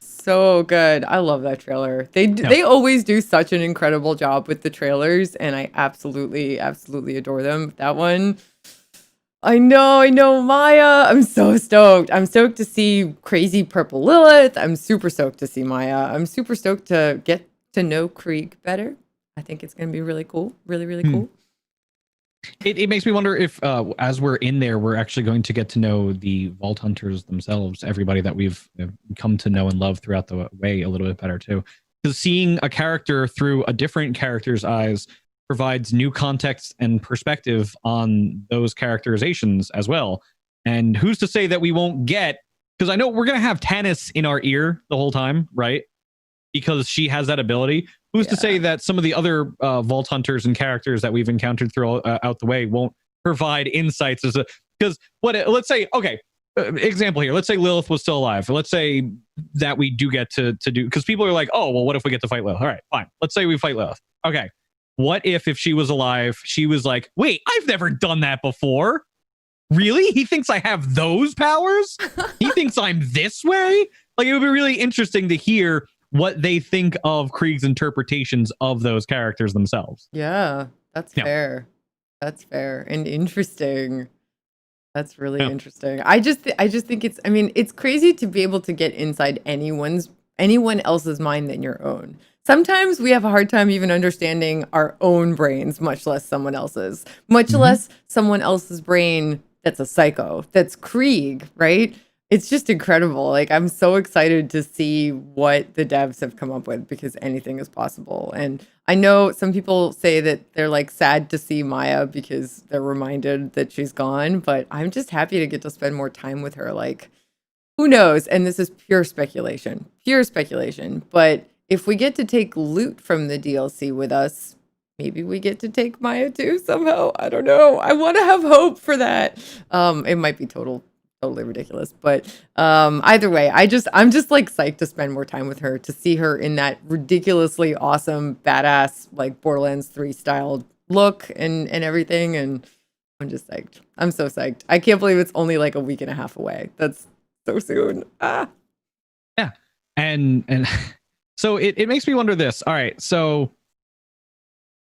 So good. I love that trailer. They always do such an incredible job with the trailers, and I absolutely adore them. That one, I know, Maya. I'm so stoked. I'm stoked to see crazy purple Lilith. I'm super stoked to see Maya. I'm super stoked to get to know Krieg better. I think it's going to be really cool. Really cool. It makes me wonder if, as we're in there, we're actually going to get to know the Vault Hunters themselves, everybody that we've come to know and love throughout the way a little bit better too. Because seeing a character through a different character's eyes provides new context and perspective on those characterizations as well. And who's to say that we won't get, because I know we're going to have Tannis in our ear the whole time, right? Because she has that ability. Who's to say that some of the other Vault Hunters and characters that we've encountered throughout the way won't provide insights as a, because let's say, okay, example here, let's say Lilith was still alive. Let's say that we do get to do, because people are like, oh, well, what if we get to fight Lilith? All right, fine. Let's say we fight Lilith. Okay. What if she was alive, she was like, wait, I've never done that before. Really? He thinks I have those powers? He thinks I'm this way? Like, it would be really interesting to hear what they think of Krieg's interpretations of those characters themselves. Yeah, that's fair. That's fair and interesting. That's really interesting. I just think it's, I mean, it's crazy to be able to get inside anyone else's mind than your own. Sometimes we have a hard time even understanding our own brains, much less someone else's, much less someone else's brain that's a psycho, that's Krieg, right? It's just incredible. Like, I'm so excited to see what the devs have come up with, because anything is possible. And I know some people say that they're like sad to see Maya because they're reminded that she's gone, but I'm just happy to get to spend more time with her. Like, who knows? And this is pure speculation. But if we get to take loot from the DLC with us, maybe we get to take Maya too somehow. I don't know. I want to have hope for that. It might be totally ridiculous, but either way, I'm just like psyched to spend more time with her, to see her in that ridiculously awesome, badass, like Borderlands 3 styled look and everything. And I'm just psyched. I'm so psyched. I can't believe it's only like a week and a half away. That's so soon. Yeah. And so it makes me wonder this. All right, so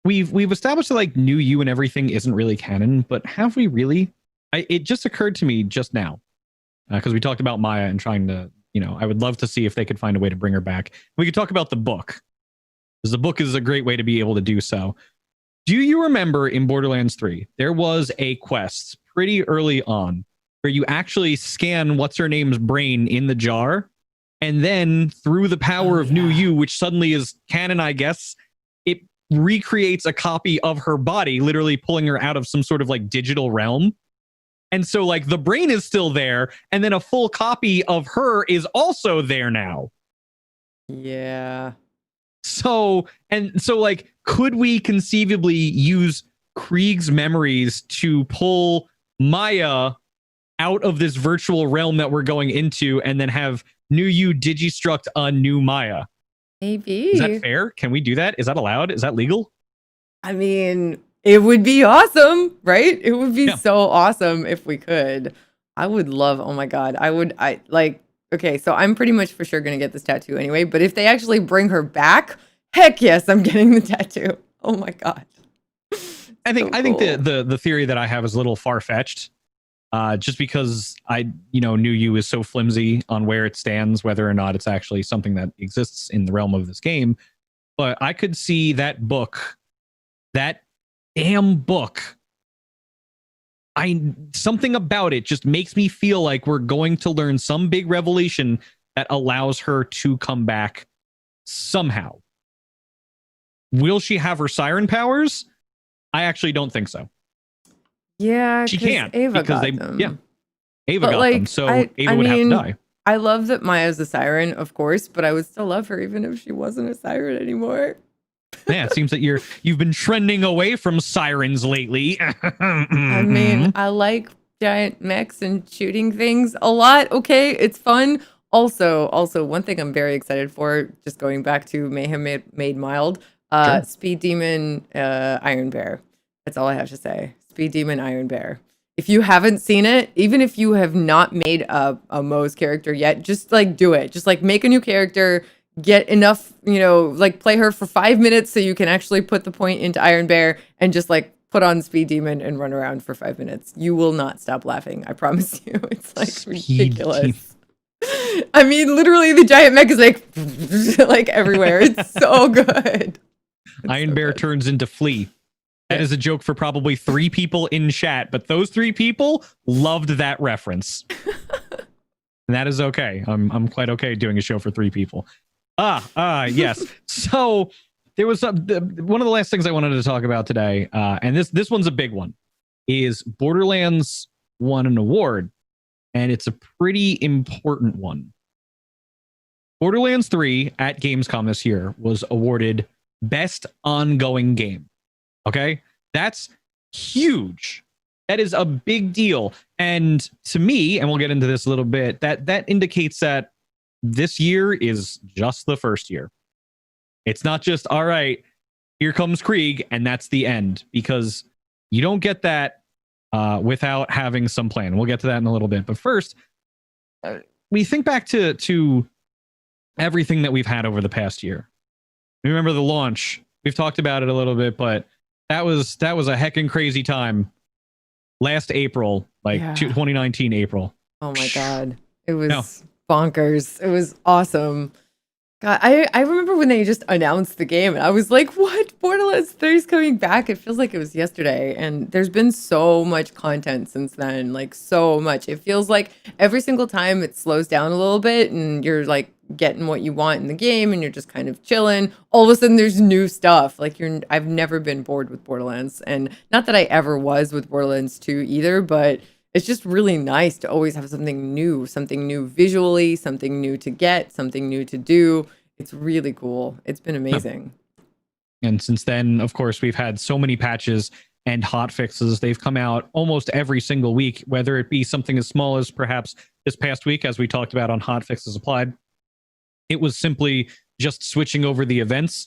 we've established that like new you and everything isn't really canon, but have we really? It just occurred to me just now, because we talked about Maya and trying to, I would love to see if they could find a way to bring her back. We could talk about the book, because the book is a great way to be able to do so. Do you remember in Borderlands 3, there was a quest pretty early on where you actually scan what's-her-name's brain in the jar, and then through the power of new you, which suddenly is canon, I guess, it recreates a copy of her body, literally pulling her out of some sort of like digital realm. And so like the brain is still there, and then a full copy of her is also there now. Yeah. So like, could we conceivably use Krieg's memories to pull Maya out of this virtual realm that we're going into, and then have new you digistruct a new Maya? Maybe. Is that fair? Can we do that? Is that allowed? Is that legal? I mean, it would be awesome, right? It would be so awesome if we could. I would love, oh my God. Okay, so I'm pretty much for sure going to get this tattoo anyway, but if they actually bring her back, heck yes, I'm getting the tattoo. Oh my God. I think the theory that I have is a little far-fetched, just because new you is so flimsy on where it stands, whether or not it's actually something that exists in the realm of this game. But I could see that book, that damn book, something about it just makes me feel like we're going to learn some big revelation that allows her to come back somehow. Will she have her siren powers? I actually don't think so. Yeah, she can't, Ava because got them. Ava got them, so Ava would have to die. I love that Maya's a siren, of course, but I would still love her even if she wasn't a siren anymore. Yeah, it seems that you've been trending away from sirens lately. I mean, I like giant mechs and shooting things a lot. Okay, it's fun. Also, one thing I'm very excited for, just going back to Mayhem Made Mild, Sure. Speed Demon Iron Bear. That's all I have to say. Speed Demon Iron Bear. If you haven't seen it, even if you have not made a Moe's character yet, just like do it. Just like make a new character, get enough, like play her for 5 minutes so you can actually put the point into Iron Bear and just like put on Speed Demon and run around for 5 minutes. You will not stop laughing. I promise you. It's like ridiculous. I mean, literally the giant mech is like everywhere. It's so good. Iron Bear turns into Flea. That is a joke for probably 3 people in chat, but those 3 people loved that reference. And that is okay. I'm quite okay doing a show for 3 people. Yes. So there was one of the last things I wanted to talk about today, and this one's a big one, is Borderlands won an award, and it's a pretty important one. Borderlands 3 at Gamescom this year was awarded Best Ongoing Game. Okay? That's huge. That is a big deal. And to me, and we'll get into this a little bit, that indicates that this year is just the first year. It's not just, all right, here comes Krieg, and that's the end, because you don't get that without having some plan. We'll get to that in a little bit. But first, we think back to everything that we've had over the past year. Remember the launch. We've talked about it a little bit, but that was a heckin' crazy time. Last April, 2019 April. Oh my God. It was bonkers. It was awesome. God, I remember when they just announced the game and I was like, what? Borderlands 3 is coming back. It feels like it was yesterday. And there's been so much content since then, like so much. It feels like every single time it slows down a little bit and you're like getting what you want in the game and you're just kind of chilling. All of a sudden there's new stuff. Like I've never been bored with Borderlands. And not that I ever was with Borderlands 2 either, but it's just really nice to always have something new visually, something new to get, something new to do. It's really cool. It's been amazing. And since then, of course, we've had so many patches and hotfixes. They've come out almost every single week, whether it be something as small as perhaps this past week, as we talked about on Hotfixes Applied. It was simply just switching over the events.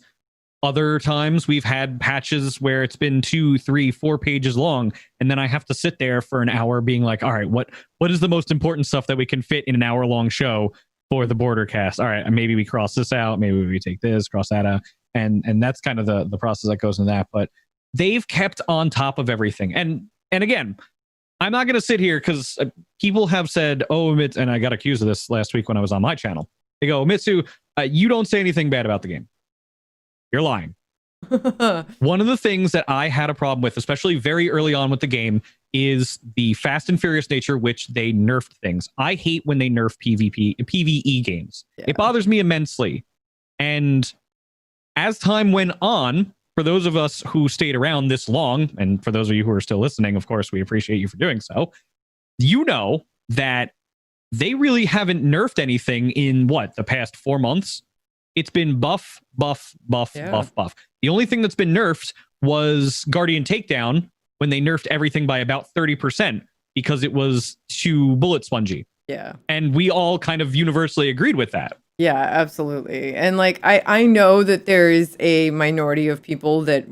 Other times we've had patches where it's been 2, 3, 4 pages long, and then I have to sit there for an hour being like, all right, what is the most important stuff that we can fit in an hour-long show for the Bordercast? All right, maybe we cross this out, maybe we take this, cross that out, and that's kind of the process that goes into that. But they've kept on top of everything. And again, I'm not going to sit here because people have said, oh, and I got accused of this last week when I was on my channel. They go, Mitsu, you don't say anything bad about the game. You're lying. One of the things that I had a problem with, especially very early on with the game, is the Fast and Furious nature, which they nerfed things. I hate when they nerf PvE games. Yeah. It bothers me immensely. And as time went on, for those of us who stayed around this long, and for those of you who are still listening, of course, we appreciate you for doing so, you know that they really haven't nerfed anything in the past 4 months. It's been buff. The only thing that's been nerfed was Guardian Takedown, when they nerfed everything by about 30% because it was too bullet spongy. Yeah. And we all kind of universally agreed with that. Yeah, absolutely. And like I know that there is a minority of people that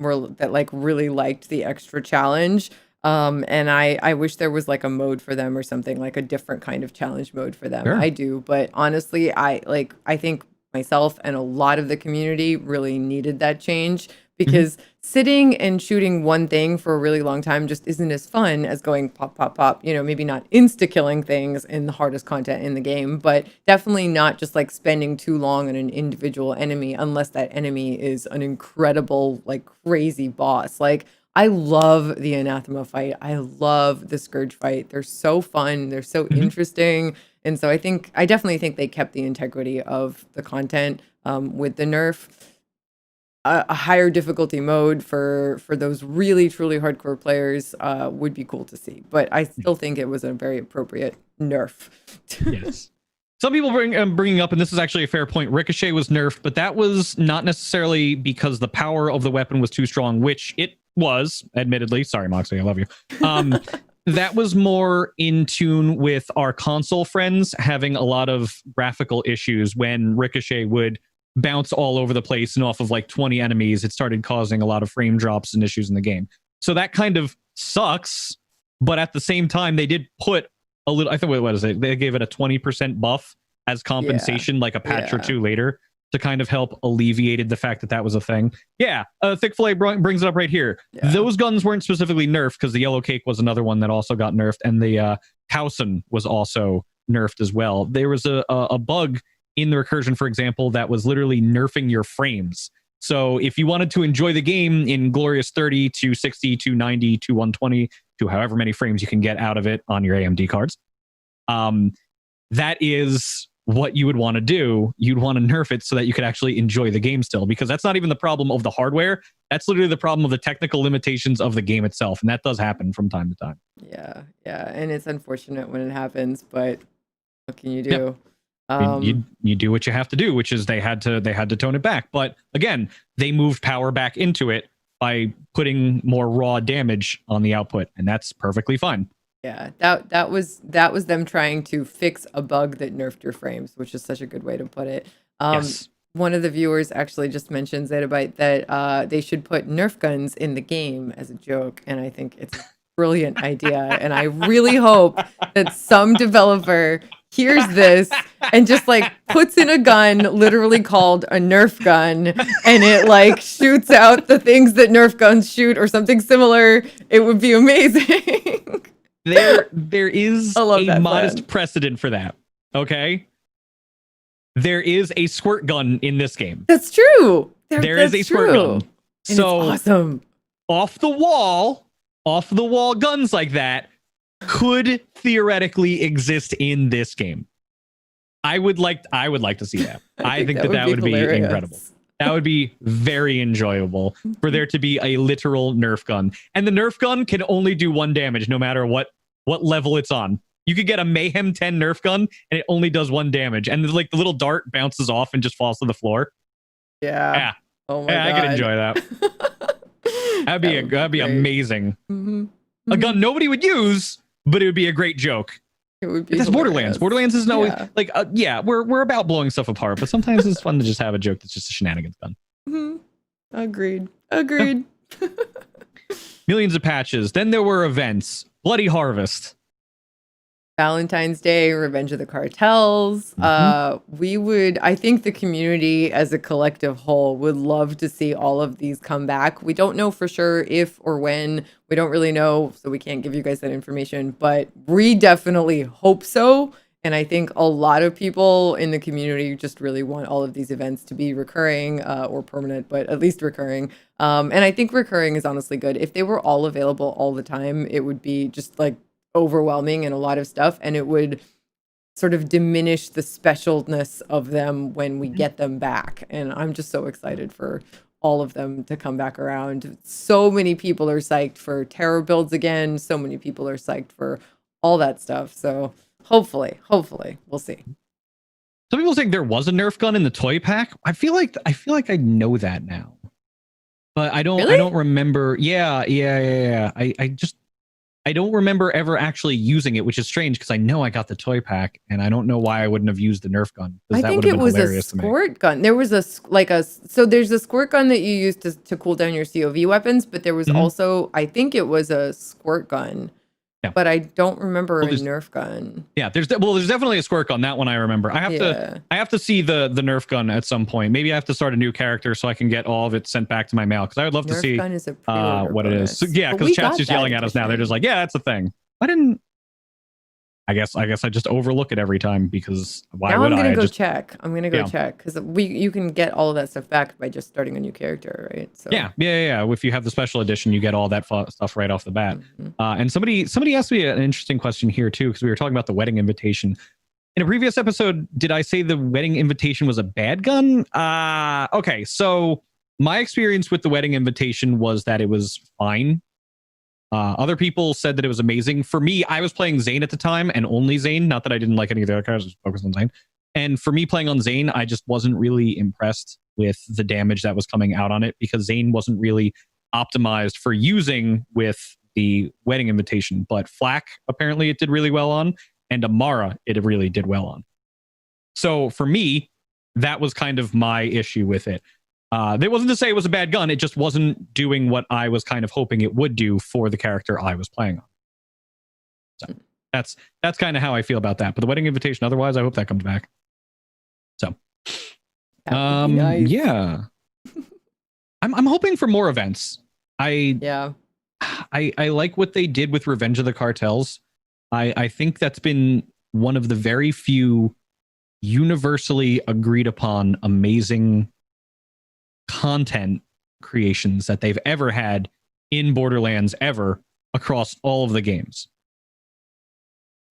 really liked the extra challenge. And I wish there was like a mode for them or something, like a different kind of challenge mode for them. Sure. I do, but honestly, I think myself and a lot of the community really needed that change, because sitting and shooting one thing for a really long time just isn't as fun as going pop, pop, pop, maybe not insta-killing things in the hardest content in the game, but definitely not just like spending too long on an individual enemy, unless that enemy is an incredible, like crazy boss. Like, I love the Anathema fight. I love the Scourge fight. They're so fun. They're so interesting. And so I definitely think they kept the integrity of the content with the nerf. A higher difficulty mode for those really, truly hardcore players would be cool to see. But I still think it was a very appropriate nerf. Yes. Some people bringing up, and this is actually a fair point, Ricochet was nerfed, but that was not necessarily because the power of the weapon was too strong, which it was, admittedly. Sorry, Moxie, I love you. That was more in tune with our console friends having a lot of graphical issues when Ricochet would bounce all over the place and off of like 20 enemies. It started causing a lot of frame drops and issues in the game. So that kind of sucks, but at the same time, they did put a little, I think, what is it? They gave it a 20% buff as compensation, like a patch or two later, to kind of help alleviated the fact that that was a thing. Yeah, Thick Fillet brings it up right here. Yeah. Those guns weren't specifically nerfed because the Yellow Cake was another one that also got nerfed, and the Howson was also nerfed as well. There was a bug in the recursion, for example, that was literally nerfing your frames. So if you wanted to enjoy the game in glorious 30 to 60 to 90 to 120 to however many frames you can get out of it on your AMD cards, that is what you would want to do. You'd want to nerf it so that you could actually enjoy the game still, because that's not even the problem of the hardware. That's literally the problem of the technical limitations of the game itself. And that does happen from time to time. Yeah. And it's unfortunate when it happens, but what can you do? You do what you have to do, which is they had to tone it back. But again, they moved power back into it by putting more raw damage on the output, and that's perfectly fine. Yeah, that was them trying to fix a bug that nerfed your frames, which is such a good way to put it. Yes. One of the viewers actually just mentioned Zettabyte that they should put Nerf guns in the game as a joke, and I think it's a brilliant idea. And I really hope that some developer hears this and just like puts in a gun literally called a Nerf gun, and it like shoots out the things that Nerf guns shoot or something similar. It would be amazing. There is a modest precedent for that. Okay. There is a squirt gun in this game. That's true. There is a squirt gun. And so it's awesome. Off the wall guns like that could theoretically exist in this game. I would like to see that. I think that would be incredible. That would be very enjoyable for there to be a literal Nerf gun. And the Nerf gun can only do 1 damage no matter what level it's on. You could get a Mayhem 10 Nerf gun and it only does 1 damage. And like the little dart bounces off and just falls to the floor. Yeah. Oh my God. I could enjoy that. That'd be amazing. Mm-hmm. A gun nobody would use, but it would be a great joke. It would be. That's Borderlands. Borderlands is always like, we're about blowing stuff apart, but sometimes it's fun to just have a joke that's just a shenanigans gun. Mm-hmm. Agreed. Millions of patches. Then there were events. Bloody Harvest. Valentine's Day, Revenge of the Cartels. Mm-hmm. I think the community as a collective whole would love to see all of these come back. We don't know for sure if or when. We don't really know, so we can't give you guys that information, but we definitely hope so. And I think a lot of people in the community just really want all of these events to be recurring or permanent, but at least recurring. And I think recurring is honestly good. If they were all available all the time, it would be just like overwhelming and a lot of stuff, and it would sort of diminish the specialness of them when we get them back. And I'm just so excited for all of them to come back around. So many people are psyched for terror builds again. So many people are psyched for all that stuff. So hopefully we'll see. Some people think there was a Nerf gun in the toy pack. I feel like I know that now, but I don't. Really? I don't remember. Yeah. I don't remember ever actually using it, which is strange because I know I got the toy pack, and I don't know why I wouldn't have used the Nerf gun. I think it was a squirt gun. There was so there's a squirt gun that you use to cool down your COV weapons, but there was also, I think it was a squirt gun. Yeah. But I don't remember a Nerf gun. Yeah, there's definitely a squirt gun. That one I remember. I have to see the Nerf gun at some point. Maybe I have to start a new character so I can get all of it sent back to my mail, because I would love to see gun is a what it is. So, yeah, because chat's just yelling at us now. They're just like, yeah, that's a thing. I guess I just overlook it every time, because why now would I? I'm gonna go check because you can get all of that stuff back by just starting a new character, right? So yeah. If you have the special edition, you get all that stuff right off the bat. Mm-hmm. And somebody asked me an interesting question here too, because we were talking about the wedding invitation. In a previous episode, did I say the wedding invitation was a bad gun? Okay, so my experience with the wedding invitation was that it was fine. Other people said that it was amazing. For me, I was playing Zane at the time and only Zane. Not that I didn't like any of the other characters, just focused on Zane. And for me playing on Zane, I just wasn't really impressed with the damage that was coming out on it because Zane wasn't really optimized for using with the wedding invitation. But Flak, apparently it did really well on, and Amara, it really did well on. So for me, that was kind of my issue with it. That wasn't to say it was a bad gun. It just wasn't doing what I was kind of hoping it would do for the character I was playing on. So that's kind of how I feel about that. But the wedding invitation, otherwise, I hope that comes back. So, nice. Yeah, I'm hoping for more events. I like what they did with Revenge of the Cartels. I think that's been one of the very few universally agreed upon amazing content creations that they've ever had in Borderlands ever across all of the games.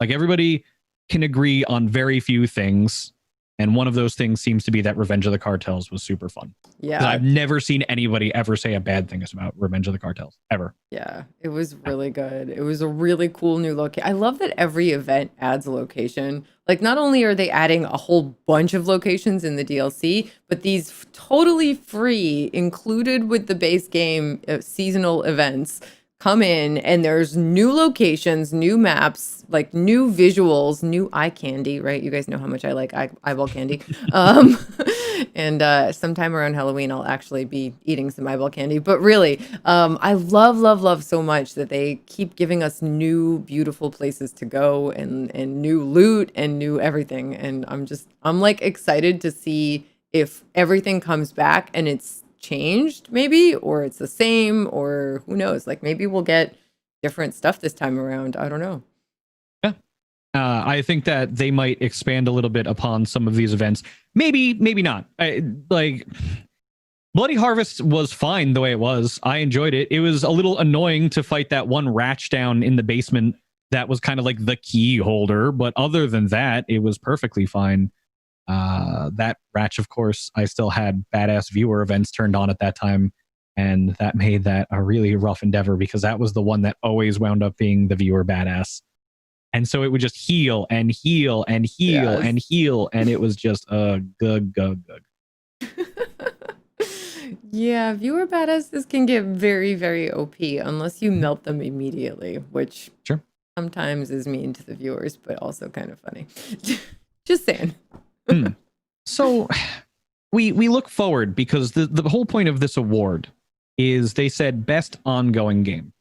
Like everybody can agree on very few things, and one of those things seems to be that Revenge of the Cartels was super fun. Yeah, I've never seen anybody ever say a bad thing about Revenge of the Cartels ever. Yeah, it was really good. It was a really cool new location. I love that every event adds a location. Like, not only are they adding a whole bunch of locations in the DLC, but these totally free, included with the base game seasonal events come in, and there's new locations, new maps, like new visuals, new eye candy, right? You guys know how much I like eyeball candy. And sometime around Halloween, I'll actually be eating some eyeball candy. But really, I love so much that they keep giving us new, beautiful places to go and new loot and new everything. And I'm like excited to see if everything comes back and it's changed maybe, or it's the same, or who knows, like maybe we'll get different stuff this time around. I don't know. I think that they might expand a little bit upon some of these events. Maybe not. Like Bloody Harvest was fine the way it was. I enjoyed it. It was a little annoying to fight that one ratch down in the basement that was kind of like the key holder, but other than that, it was perfectly fine. That ratch, of course, I still had badass viewer events turned on at that time, and that made that a really rough endeavor because that was the one that always wound up being the viewer badass. And so it would just heal and heal and heal and heal, and it was just good. Yeah, viewer badasses can get very, very OP unless you melt them immediately, which sometimes is mean to the viewers, but also kind of funny. Just saying. So we look forward because the whole point of this award is they said best ongoing game.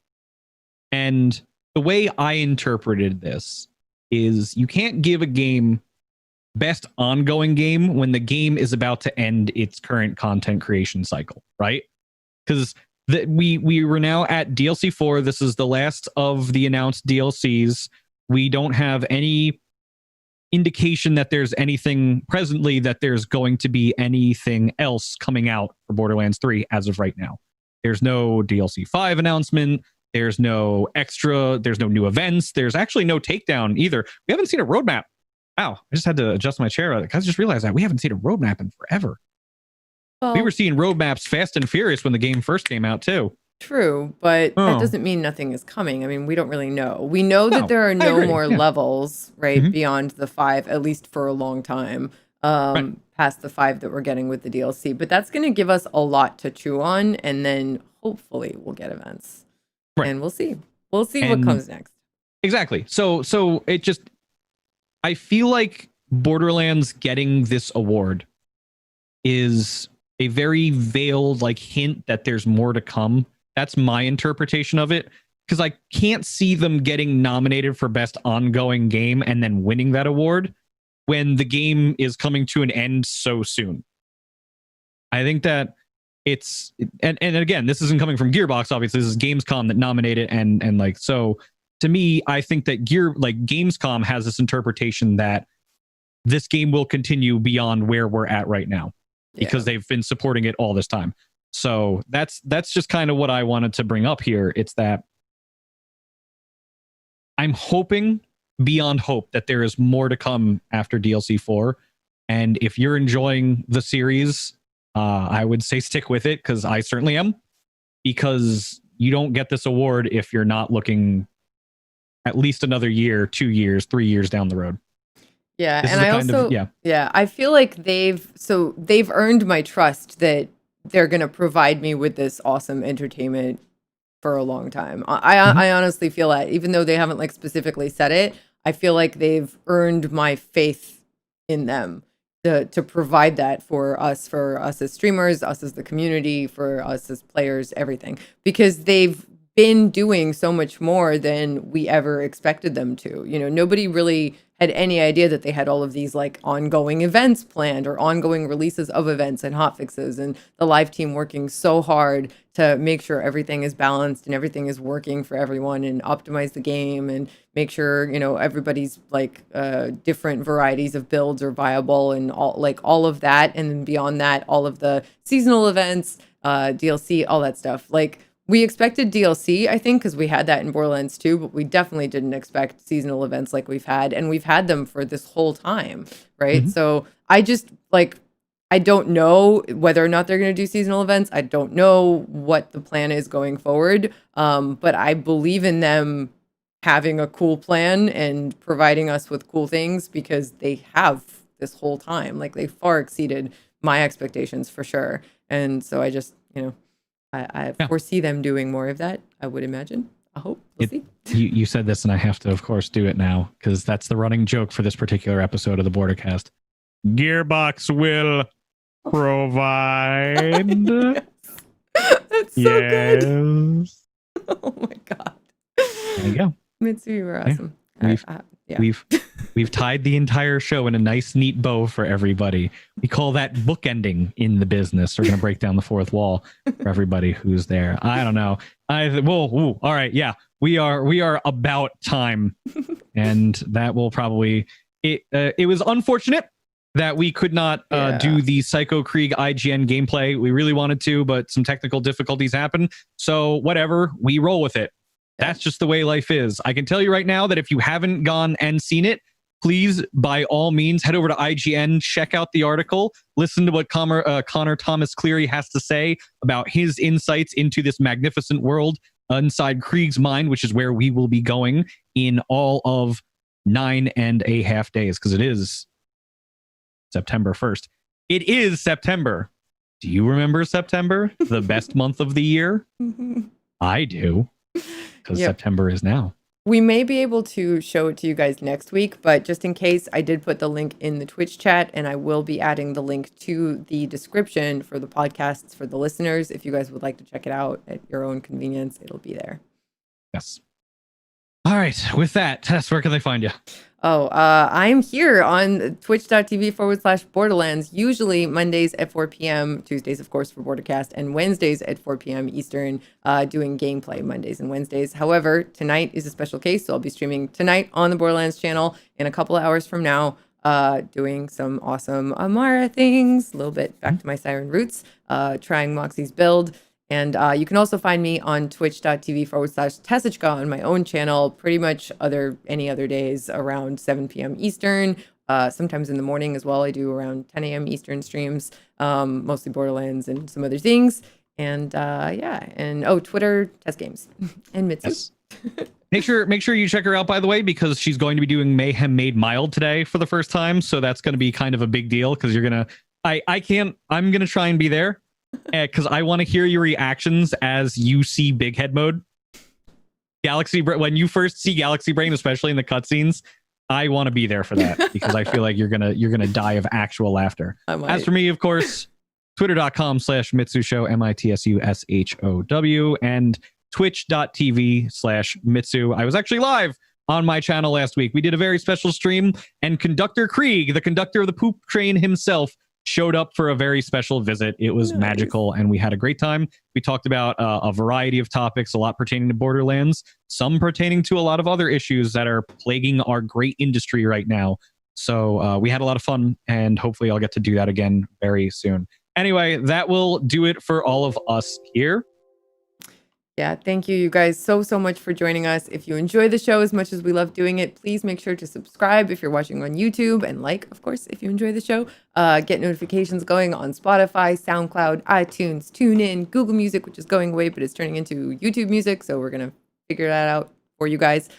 And the way I interpreted this is you can't give a game best ongoing game when the game is about to end its current content creation cycle, right? Because we were now at DLC 4. This is the last of the announced DLCs. We don't have any indication that there's anything presently that there's going to be anything else coming out for Borderlands 3 as of right now. There's no DLC 5 announcement. There's no extra. There's no new events. There's actually no takedown either. We haven't seen a roadmap. Wow, I just had to adjust my chair. I just realized that we haven't seen a roadmap in forever. Well, we were seeing roadmaps fast and furious when the game first came out too. Trure, but that doesn't mean nothing is coming. I mean, we don't really know. We know that there are no more levels, right, beyond the 5, at least for a long time, past the 5 that we're getting with the DLC. But that's going to give us a lot to chew on, and then hopefully we'll get events. Right. And we'll see. We'll see what comes next. Exactly. So it just, I feel like Borderlands getting this award is a very veiled like hint that there's more to come. That's my interpretation of it, because I can't see them getting nominated for best ongoing game and then winning that award when the game is coming to an end so soon. I think that it's, and again, this isn't coming from Gearbox, obviously. This is Gamescom that nominated, and like, so to me, I think that Gamescom has this interpretation that this game will continue beyond where we're at right now because they've been supporting it all this time. So that's just kind of what I wanted to bring up here. It's that I'm hoping beyond hope that there is more to come after DLC 4. And if you're enjoying the series, I would say stick with it, because I certainly am. Because you don't get this award if you're not looking at least another year, 2 years, 3 years down the road. Yeah, This and is the I kind of- also I feel like they've earned my trust that they're gonna provide me with this awesome entertainment for a long time. I honestly feel that, even though they haven't like specifically said it, I feel like they've earned my faith in them to provide that for us as streamers, us as the community, for us as players, everything, because they've been doing so much more than we ever expected them to. You know, nobody really had any idea that they had all of these like ongoing events planned or ongoing releases of events and hotfixes, and the live team working so hard to make sure everything is balanced and everything is working for everyone and optimize the game and make sure, you know, everybody's like different varieties of builds are viable and all of that. And then beyond that, all of the seasonal events, DLC, all that stuff. Like, we expected DLC, I think, because we had that in Borderlands 2, but we definitely didn't expect seasonal events like we've had, and we've had them for this whole time, right? Mm-hmm. So I just, like, I don't know whether or not they're going to do seasonal events. I don't know what the plan is going forward, but I believe in them having a cool plan and providing us with cool things, because they have this whole time. Like, they far exceeded my expectations for sure. And so I just, you know, I foresee them doing more of that, I would imagine. I hope. We'll see. You said this, and I have to, of course, do it now, because that's the running joke for this particular episode of the Bordercast. Gearbox will provide. That's so good. Oh my god. There you go. Mitsu, you were awesome. We've tied the entire show in a nice, neat bow for everybody. We call that bookending in the business. We're going to break down the fourth wall for everybody who's there. I don't know. All right. Yeah, we are about time, and that will probably. It was unfortunate that we could not do the Psycho Krieg IGN gameplay. We really wanted to, but some technical difficulties happened. So whatever, we roll with it. That's just the way life is. I can tell you right now that if you haven't gone and seen it, please, by all means, head over to IGN, check out the article, listen to what Connor Thomas Cleary has to say about his insights into this magnificent world inside Krieg's mind, which is where we will be going in all of 9.5 days, because it is September 1st. It is September. Do you remember September? The best month of the year? I do. Because September is now. We may be able to show it to you guys next week, but just in case, I did put the link in the Twitch chat, and I will be adding the link to the description for the podcasts for the listeners. If you guys would like to check it out at your own convenience, it'll be there. Yes. All right. With that, Tess, where can they find you? Oh, I'm here on twitch.tv/Borderlands, usually Mondays at 4 p.m., Tuesdays, of course, for Bordercast, and Wednesdays at 4 p.m. Eastern, doing gameplay Mondays and Wednesdays. However, tonight is a special case, so I'll be streaming tonight on the Borderlands channel in a couple of hours from now, doing some awesome Amara things, a little bit back to my Siren roots, trying Moxie's build. And you can also find me on twitch.tv/Tessichka on my own channel, pretty much any other days around 7 p.m. Eastern, sometimes in the morning as well. I do around 10 a.m. Eastern streams, mostly Borderlands and some other things. And Twitter, Tess Games, and Mitsu. Yes. Make sure you check her out, by the way, because she's going to be doing Mayhem Made Mild today for the first time. So that's going to be kind of a big deal, because I'm going to try and be there. Because I want to hear your reactions as you see Big Head mode. When you first see Galaxy Brain, especially in the cutscenes, I want to be there for that, because I feel like you're gonna die of actual laughter. As for me, of course, twitter.com/Mitsu Show, MITSUSHOW, and twitch.tv/Mitsu. I was actually live on my channel last week. We did a very special stream, and Conductor Krieg, the conductor of the poop train himself, showed up for a very special visit. It was magical, and we had a great time. We talked about a variety of topics, a lot pertaining to Borderlands, some pertaining to a lot of other issues that are plaguing our great industry right now. So we had a lot of fun, and hopefully I'll get to do that again very soon. Anyway, that will do it for all of us here. Yeah, thank you, you guys, so much for joining us. If you enjoy the show as much as we love doing it, please make sure to subscribe if you're watching on YouTube, and like, of course, if you enjoy the show. Get notifications going on Spotify, SoundCloud, iTunes, TuneIn, Google Music, which is going away, but it's turning into YouTube Music, so we're going to figure that out for you guys.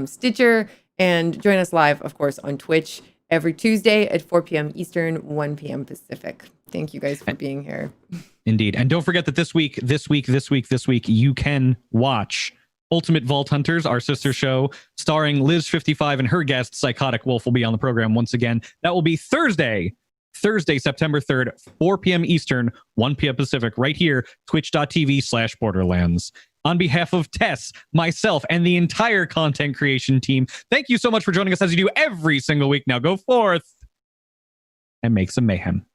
Stitcher, and join us live, of course, on Twitch every Tuesday at 4 p.m. Eastern, 1 p.m. Pacific. Thank you guys for being here. Indeed. And don't forget that this week, you can watch Ultimate Vault Hunters, our sister show, starring Liz55 and her guest, Psychotic Wolf, will be on the program once again. That will be Thursday, September 3rd, 4 p.m. Eastern, 1 p.m. Pacific, right here, twitch.tv/Borderlands. On behalf of Tess, myself, and the entire content creation team, thank you so much for joining us as you do every single week. Now go forth and make some mayhem.